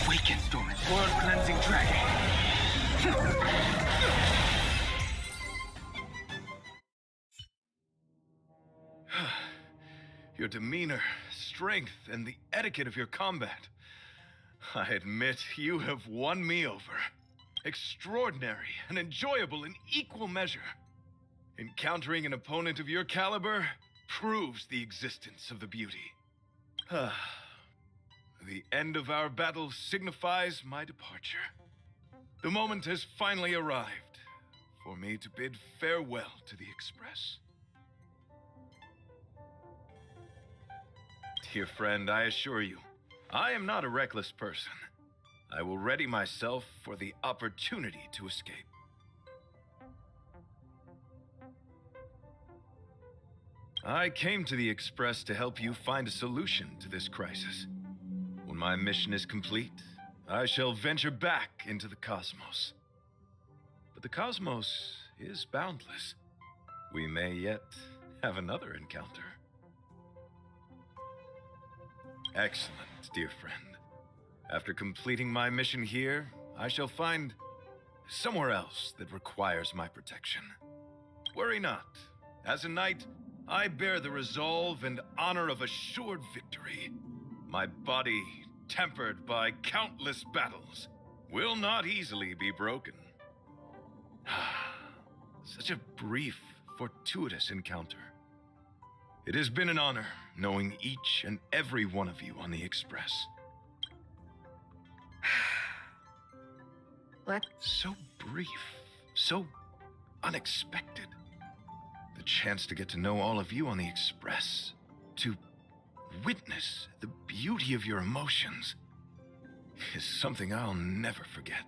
Awaken, dormant. World-cleansing dragon. Your demeanor, strength, and the etiquette of your combat. I admit you have won me over. Extraordinary and enjoyable in equal measure. Encountering an opponent of your caliber proves the existence of the beauty. The end of our battle signifies my departure. The moment has finally arrived for me to bid farewell to the Express. Dear friend, I assure you, I am not a reckless person. I will ready myself for the opportunity to escape. I came to the Express to help you find a solution to this crisis. When my mission is complete, I shall venture back into the cosmos. But the cosmos is boundless. We may yet have another encounter. Excellent, dear friend. After completing my mission here, I shall find somewhere else that requires my protection. Worry not. As a knight, I bear the resolve and honor of assured victory. My body, tempered by countless battles, will not easily be broken. Such a brief, fortuitous encounter. It has been an honor knowing each and every one of you on the Express. What? So brief, so unexpected. The chance to get to know all of you on the Express, to witness the beauty of your emotions, is something I'll never forget.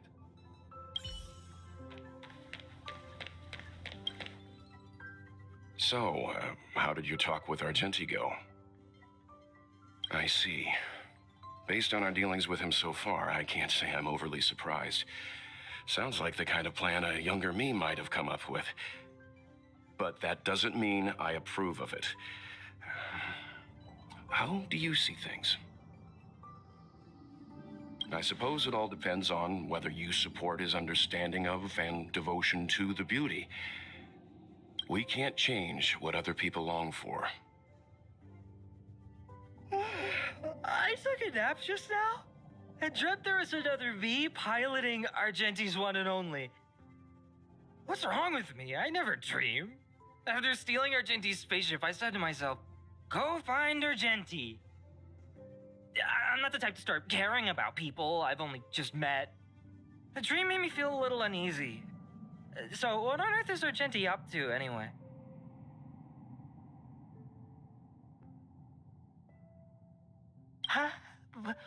So, how did your talk with Argenti go? I see. Based on our dealings with him so far, I can't say I'm overly surprised. Sounds like the kind of plan a younger me might have come up with. But that doesn't mean I approve of it. How do you see things? I suppose it all depends on whether you support his understanding of and devotion to the beauty. We can't change what other people long for. I took a nap just now and dreamt there was another me piloting Argenti's one and only. What's wrong with me? I never dream. After stealing Argenti's spaceship, I said to myself, go find Argenti. I'm not the type to start caring about people I've only just met. The dream made me feel a little uneasy. So what on earth is Argenti up to, anyway? Huh?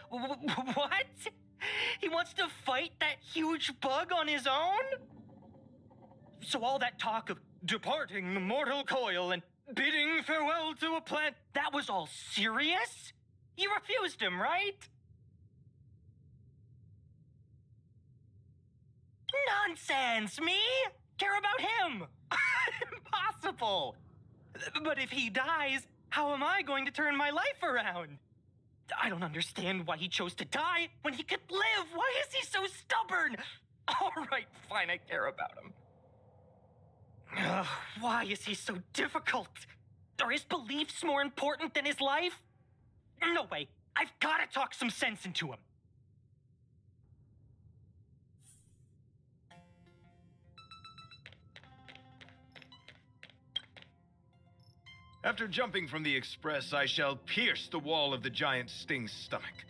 What? He wants to fight that huge bug on his own? So all that talk of departing the mortal coil and bidding farewell to a plant, that was all serious? You refused him, right? Nonsense! Me? Care about him? Impossible! But if he dies, how am I going to turn my life around? I don't understand why he chose to die when he could live. Why is he so stubborn? All right, fine, I care about him. Ugh, why is he so difficult? Are his beliefs more important than his life? No way. I've got to talk some sense into him. After jumping from the express, I shall pierce the wall of the giant sting's stomach.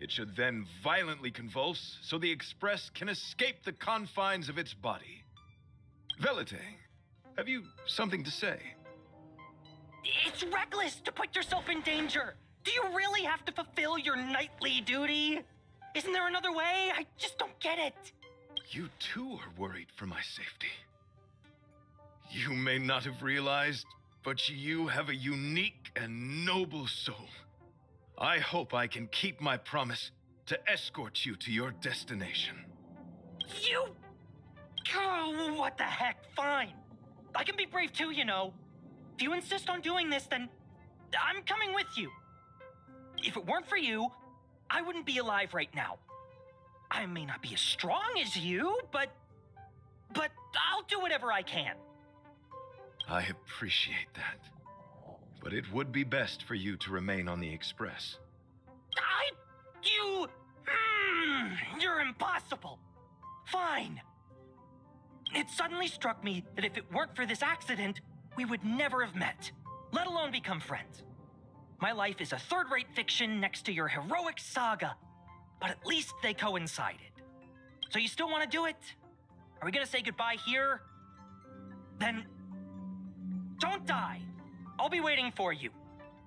It should then violently convulse, so the express can escape the confines of its body. Velite, have you something to say? It's reckless to put yourself in danger. Do you really have to fulfill your knightly duty? Isn't there another way? I just don't get it. You too are worried for my safety. You may not have realized, but you have a unique and noble soul. I hope I can keep my promise to escort you to your destination. You... Oh, what the heck? Fine. I can be brave too, you know. If you insist on doing this, then I'm coming with you. If it weren't for you, I wouldn't be alive right now. I may not be as strong as you, but I'll do whatever I can. I appreciate that. But it would be best for you to remain on the express. You're impossible. Fine. It suddenly struck me that if it weren't for this accident, we would never have met, let alone become friends. My life is a third-rate fiction next to your heroic saga, but at least they coincided. So you still want to do it? Are we gonna say goodbye here? Then don't die. I'll be waiting for you.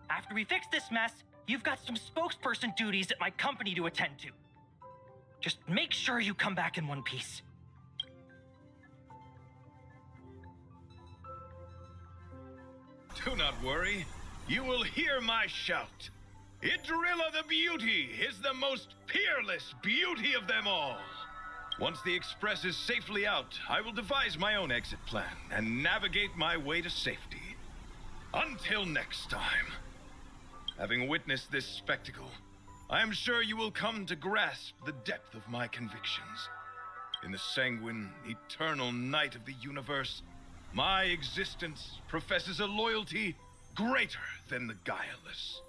After we fix this mess, you've got some spokesperson duties at my company to attend to. Just make sure you come back in one piece. Do not worry. You will hear my shout. Idrilla the Beauty is the most peerless beauty of them all. Once the express is safely out, I will devise my own exit plan and navigate my way to safety. Until next time. Having witnessed this spectacle, I am sure you will come to grasp the depth of my convictions. In the sanguine, eternal night of the universe, my existence professes a loyalty greater than the guileless.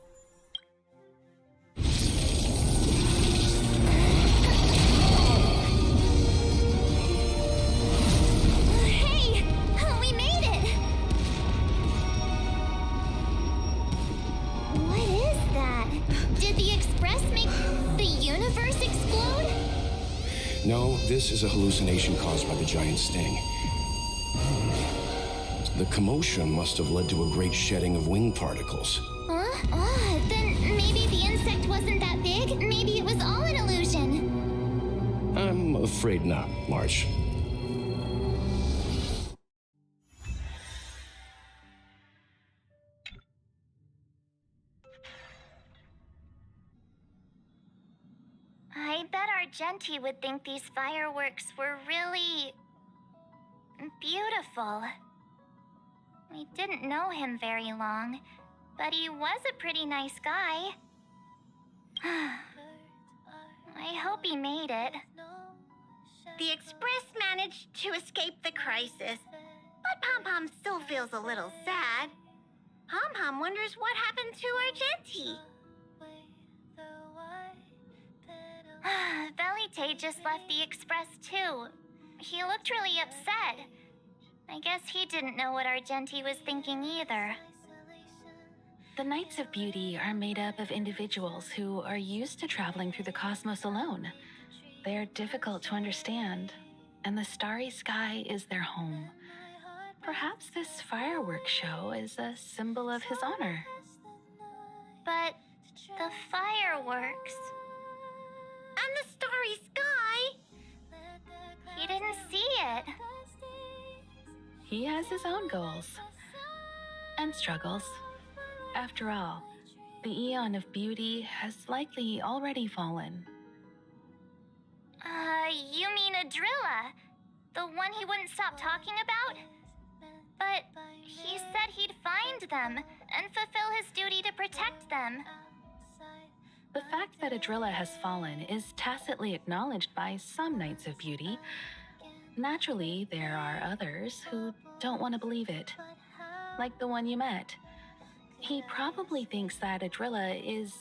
Hey! We made it! What is that? Did the express make the universe explode? No, this is a hallucination caused by the giant sting. The commotion must have led to a great shedding of wing particles. Huh? Oh, then maybe the insect wasn't that big. Maybe it was all an illusion. I'm afraid not, March. I bet Argenti would think these fireworks were really beautiful. We didn't know him very long, but he was a pretty nice guy. I hope he made it. The Express managed to escape the crisis, but Pom Pom still feels a little sad. Pom Pom wonders what happened to Argenti. Velite just left the Express too. He looked really upset. I guess he didn't know what Argenti was thinking either. The Knights of Beauty are made up of individuals who are used to traveling through the cosmos alone. They're difficult to understand, and the starry sky is their home. Perhaps this fireworks show is a symbol of his honor. But the fireworks... And the starry sky! He didn't see it. He has his own goals and struggles. After all, the Eon of Beauty has likely already fallen. You mean Adrilla? The one he wouldn't stop talking about? But he said he'd find them and fulfill his duty to protect them. The fact that Adrilla has fallen is tacitly acknowledged by some Knights of Beauty. Naturally, there are others who don't want to believe it. Like the one you met. He probably thinks that Adrilla is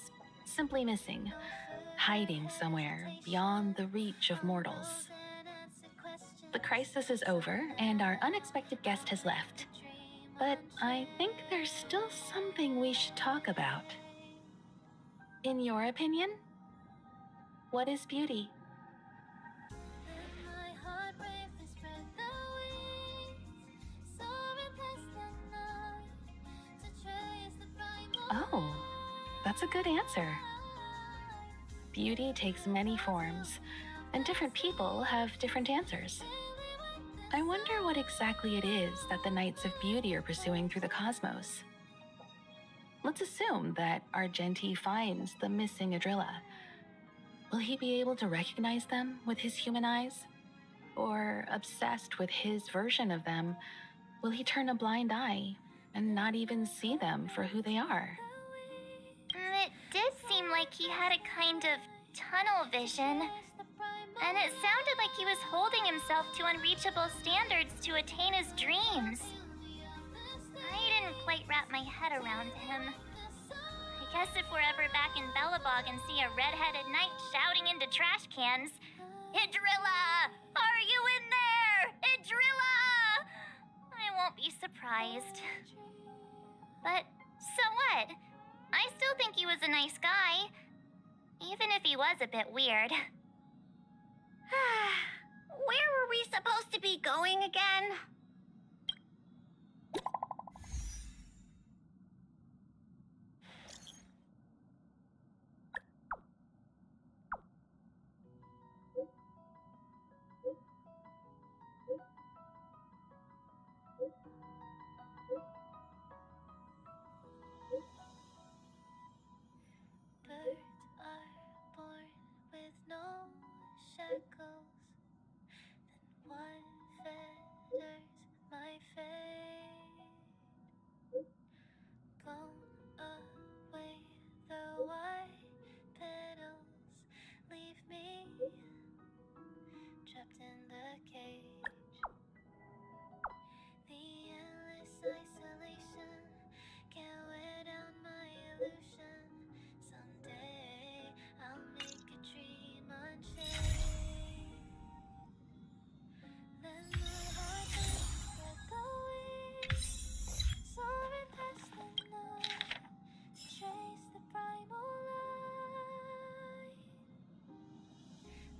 simply missing, hiding somewhere beyond the reach of mortals. The crisis is over, and our unexpected guest has left. But I think there's still something we should talk about. In your opinion, what is beauty? Oh, that's a good answer. Beauty takes many forms, and different people have different answers. I wonder what exactly it is that the Knights of Beauty are pursuing through the cosmos. Let's assume that Argenti finds the missing Adrilla. Will he be able to recognize them with his human eyes? Or, obsessed with his version of them, will he turn a blind eye and not even see them for who they are? It did seem like he had a kind of tunnel vision. And it sounded like he was holding himself to unreachable standards to attain his dreams. I didn't quite wrap my head around him. I guess if we're ever back in Bellabog and see a red-headed knight shouting into trash cans, "Idrilla! Are you in there? Idrilla!" I won't be surprised. But so what? I still think he was a nice guy, even if he was a bit weird. Where were we supposed to be going again? Birds are born with no shackles. Then one fetters my fate. Blown away the white petals, leave me trapped in the cage. The endless isolation can't wear down my illusion. Someday I'll make a dream unchained. Then my heart beats like the wings, soaring past the night, to trace the primal light.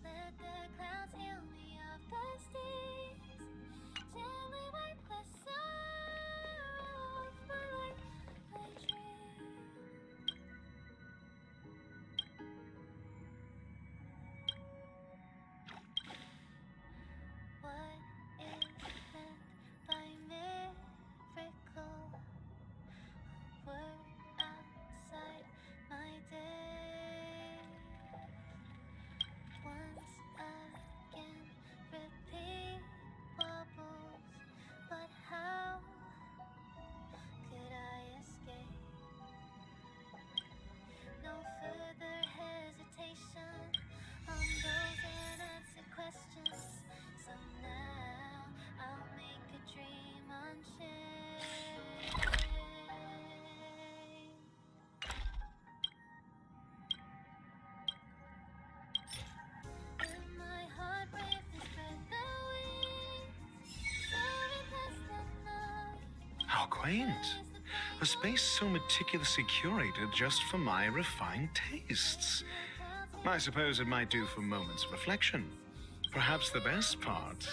Let the clouds heal me of the stings, gently wipe the sorrow off my life. I dream. What is meant by miracle? A word outside my day. Once again, repeat wobbles, but how could I escape? No further hesitation on those unanswered questions. So now I'll make a dream unchained. In my heart, brave to spread the wings, soaring past the night. How quaint. A space so meticulously curated just for my refined tastes. I suppose it might do for moments of reflection. Perhaps the best part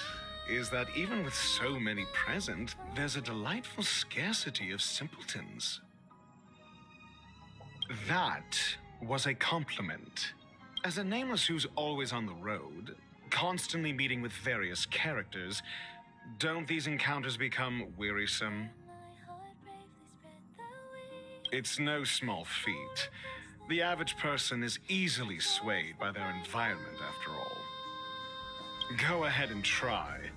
is that even with so many present, there's a delightful scarcity of simpletons. That was a compliment. As a nameless who's always on the road, constantly meeting with various characters, don't these encounters become wearisome? It's no small feat. The average person is easily swayed by their environment, after all. Go ahead and try.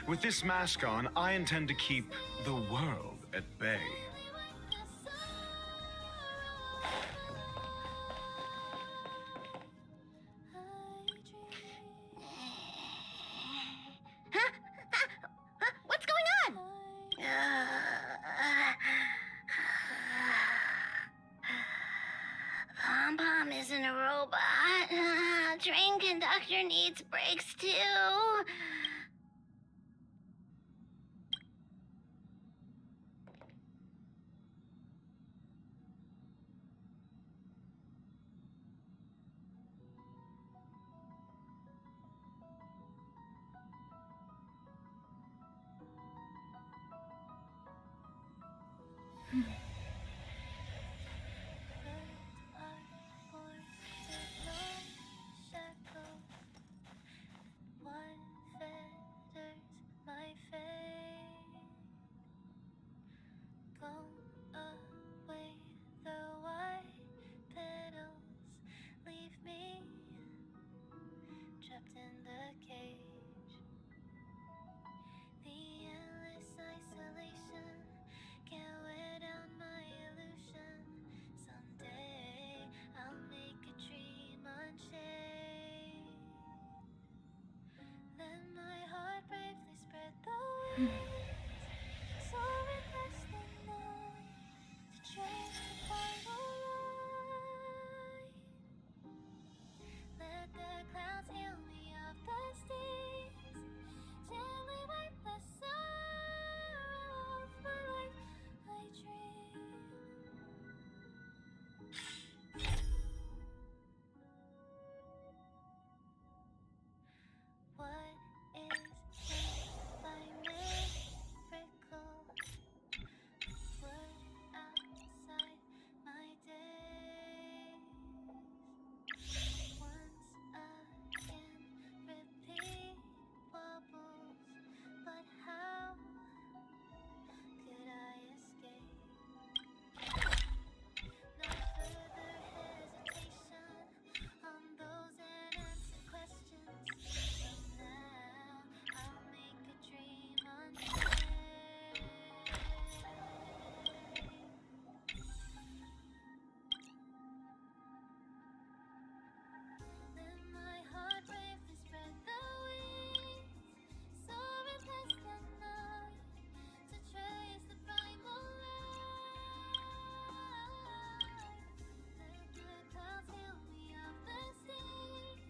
With this mask on, I intend to keep the world at bay. What's going on? Pom Pom isn't a robot. Train conductor needs brakes too. Trapped in the cage, the endless isolation can't wear down my illusion. Someday I'll make a dream unchained. Let my heart bravely spread the wings, soaring past the night to trace the final line. Let the clouds heal me of the stings, gently wipe the sorrow off my life. I dream. What is this by miracle? Word outside my days. Once again, repeat wobbles, but how could I escape? No further hesitation on those unanswered questions. From now, I'll make a dream unchained. Let my heart bravely spread the wings, soaring past the night to trace the primal light. Let the clouds heal me of the stings,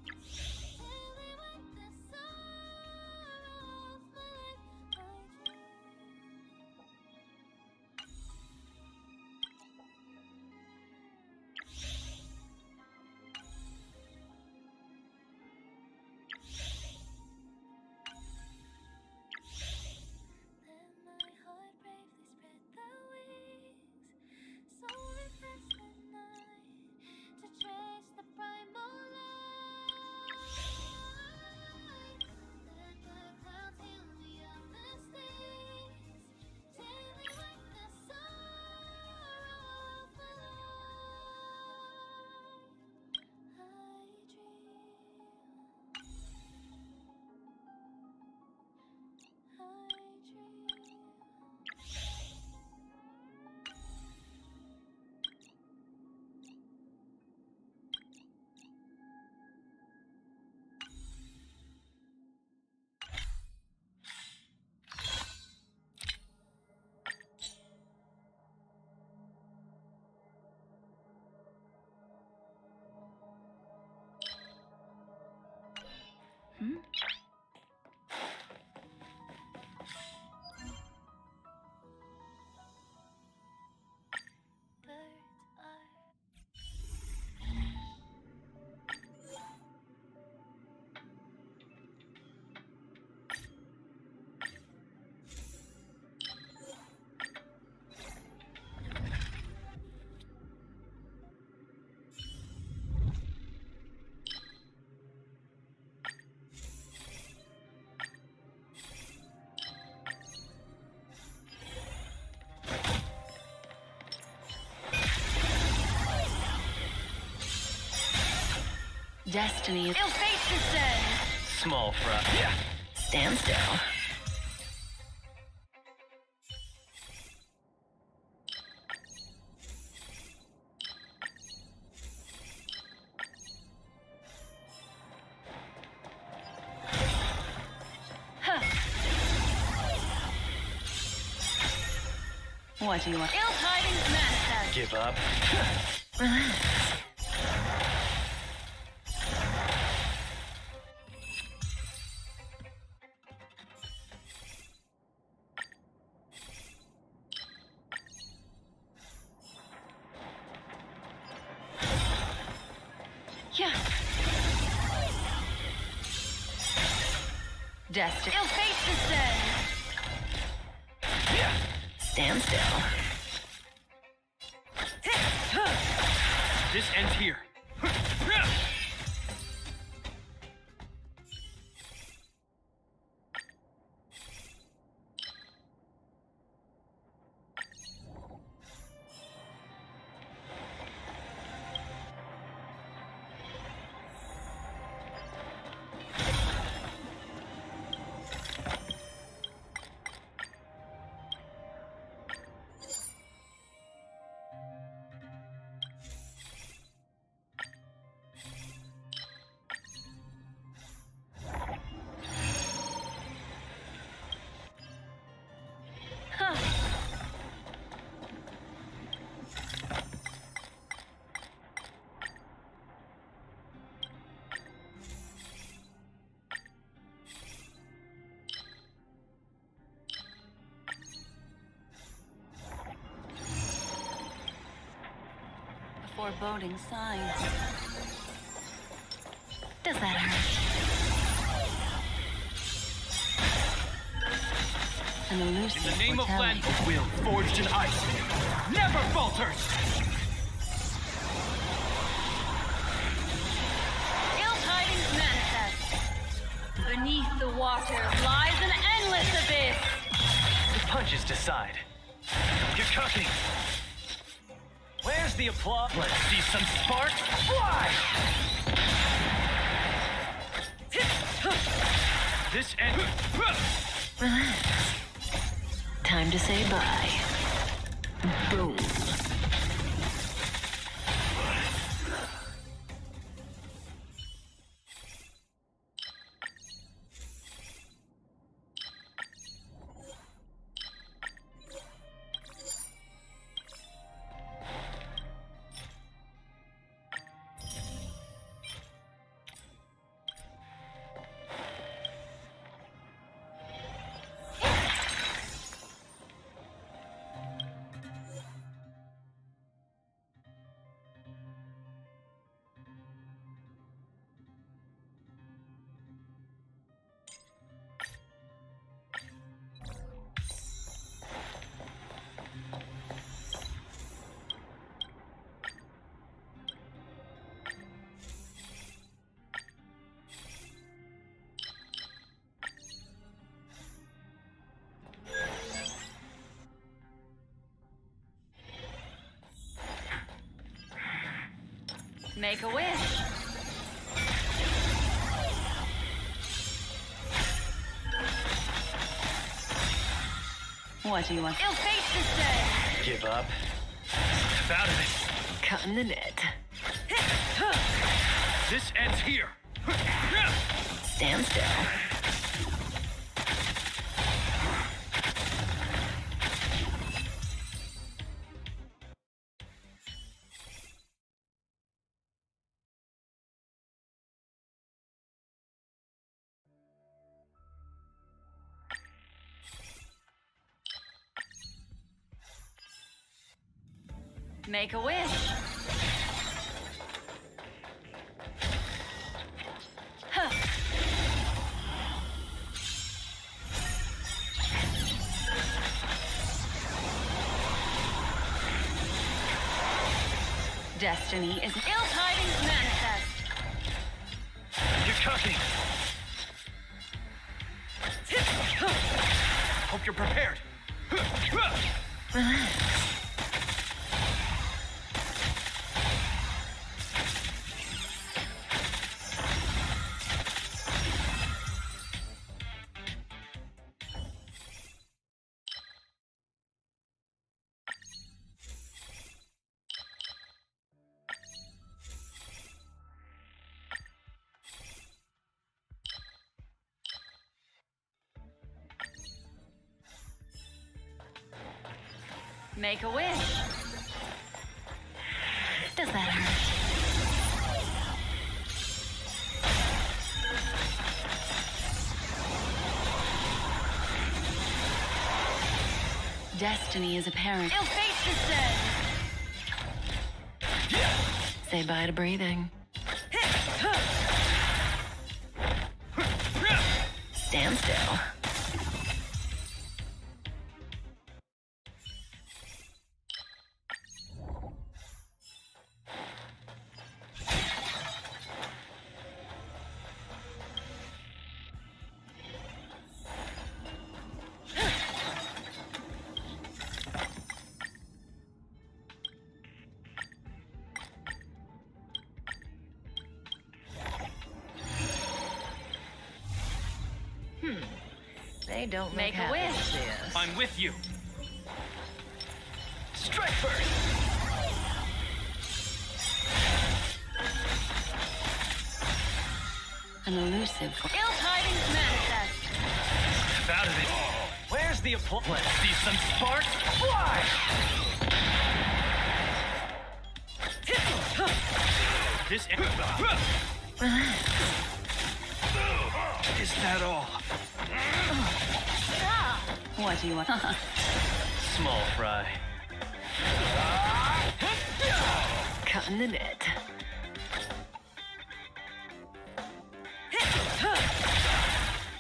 gently wipe the sorrow off my life. I Let my heart bravely spread the wings, soaring past the night to trace the primal light. Let the clouds heal me of the stings, gently wipe the sorrow off my life. I dream. Birds are Destiny is Small fry. stand still. What do you want? Ill tidings manifest. Give up. Yeah. Destiny. Ill fate descends. Stand still. This ends here. Foreboding signs. Does that hurt? An elusive In the name of foretelling. land, a will forged in ice never falters. Ill tidings manifest. Beneath the water lies an endless abyss. The punches decide. Get cooking. Where's the applause? Let's see some sparks fly! This end. Time to say bye. Boom. Make a wish. What do you want? Ill fate to say. Give up. Step out of it. Cutting the net. This ends here. Stand still. Make a wish. Huh. Destiny is ill tidings manifest. Get cooking. Hope you're prepared. Make a wish. Does that hurt? Destiny is apparent. Ill fate descends. Say bye to breathing. Stand still. They don't Make look a happy wish. with this. I'm with you. Strike first. An elusive. Ill tidings manifest. Out of it. Where's the applause? Let's see some sparks fly. This. Is that all? What do you want? Small fry. Cutting the net.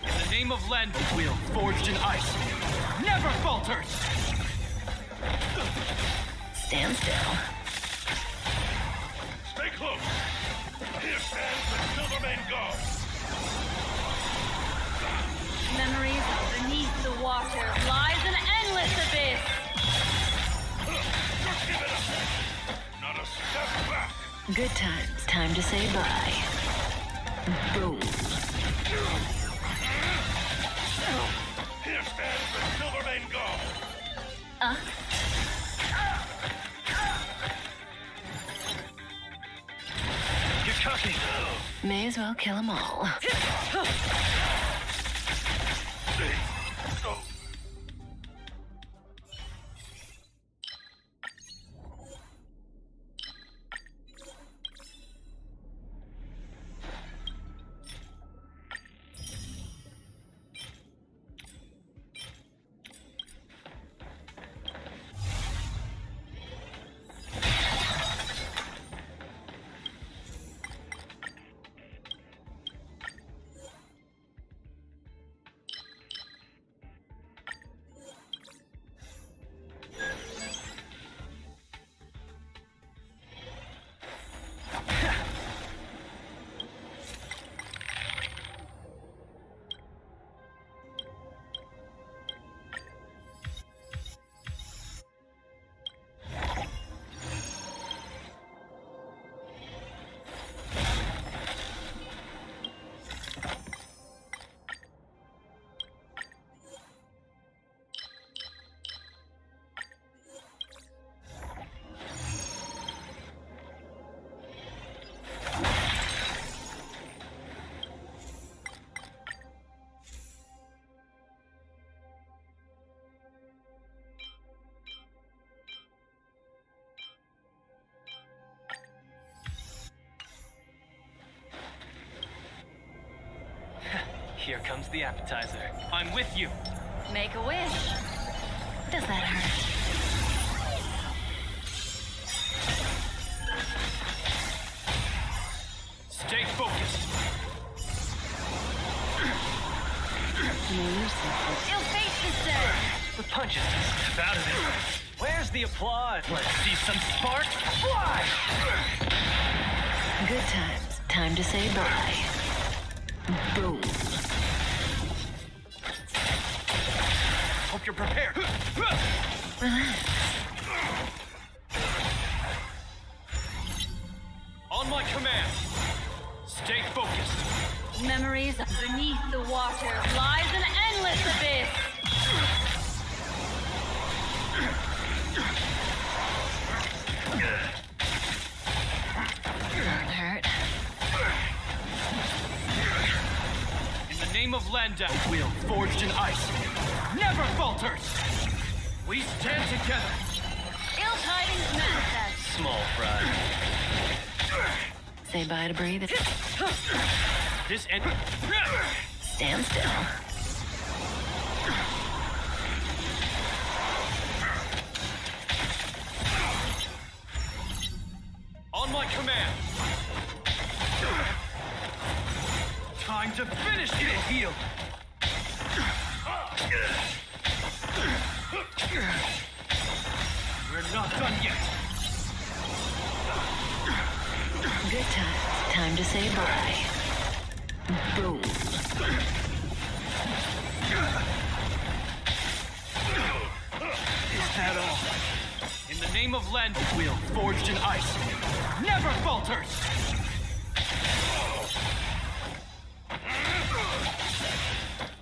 In the name of Lanjut, a wheel forged in ice never falters. Stand still. Stay close. Here stands the Silvermane Guard. Memories of beneath the water lies an endless abyss. Just give it up. Not a step back. Good times. Time to say bye. Boom. Here stands the Silvermane Guard. You're cocky. May as well kill them all. Here comes the appetizer. I'm with you. Make a wish. Does that hurt? Stay focused. An elusive. Ill fate descends. The punches just out of it. Where's the applause? Let's see some sparks fly. Good times. Time to say bye. Boom. Hope you're prepared. Relax. On my command. Stay focused. Memories of beneath the water lies an endless abyss. Don't hurt. In the name of Landa, a wheel forged in ice never falters. We stand together. tidings manifest. Small fry. Say bye to breathing. This end. Stand still. On my command. Time to finish this. Heal. We're not done yet. Good time. Time to say bye. Boom. Is that all? In the name of Len, a will forged in ice never falters!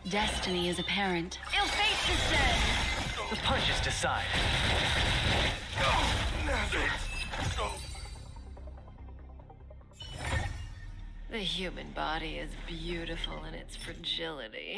Destiny is apparent. Ill fate descend. The punches decide. The human body is beautiful in its fragility.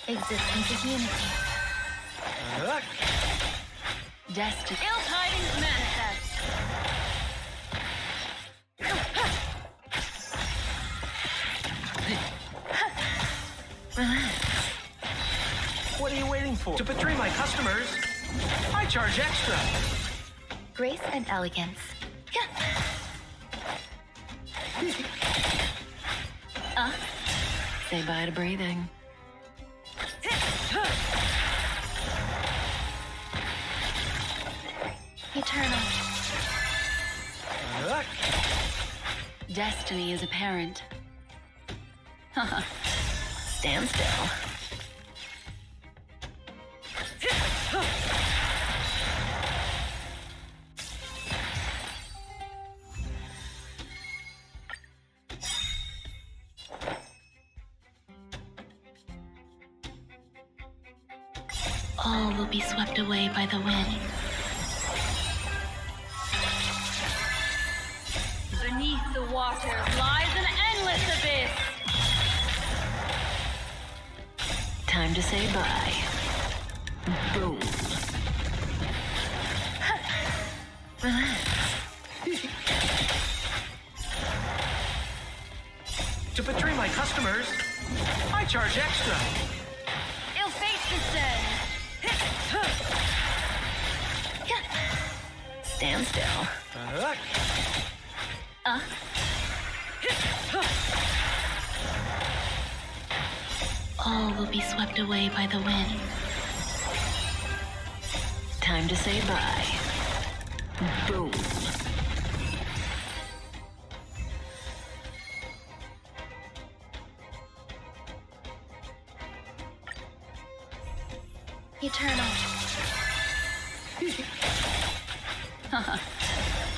Existence is unity. Destiny. Ill tidings manifest. Relax. What are you waiting for? To betray my customers, I charge extra. Grace and elegance. Say bye to breathing. Eternal. Destiny is apparent. Stand still. All will be swept away by the wind. Beneath the waters lies an endless abyss. Time to say bye. Boom. To betray my customers, I charge extra. Ill fate descends. Stand still. All will be swept away by the wind. Time to say bye. Boom. Eternal.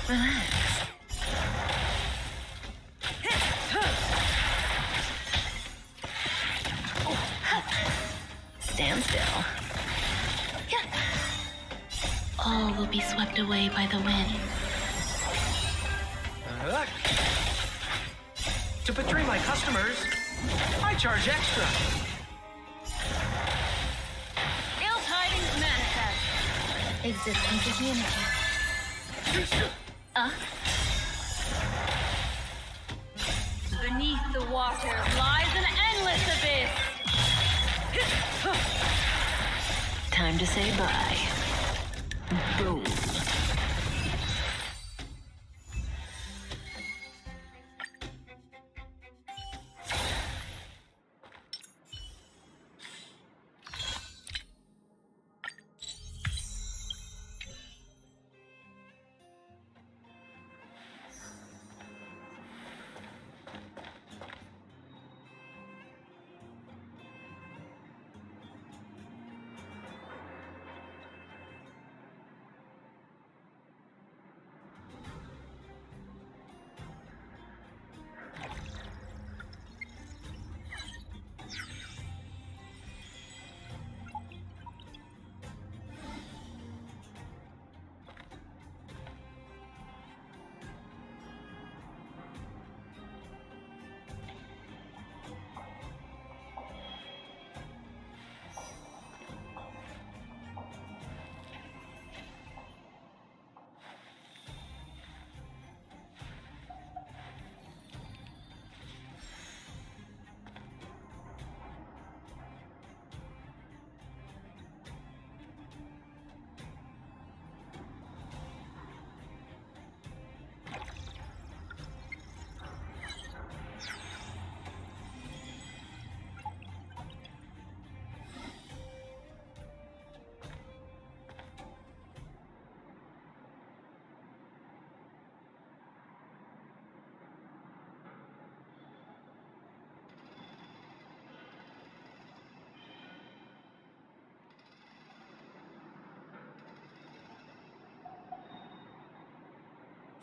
Relax. Stand still. All will be swept away by the wind. To betray my customers, I charge extra. Ill tidings manifest. Existence is unity. Beneath the water lies an endless abyss. Time to say bye. Boom.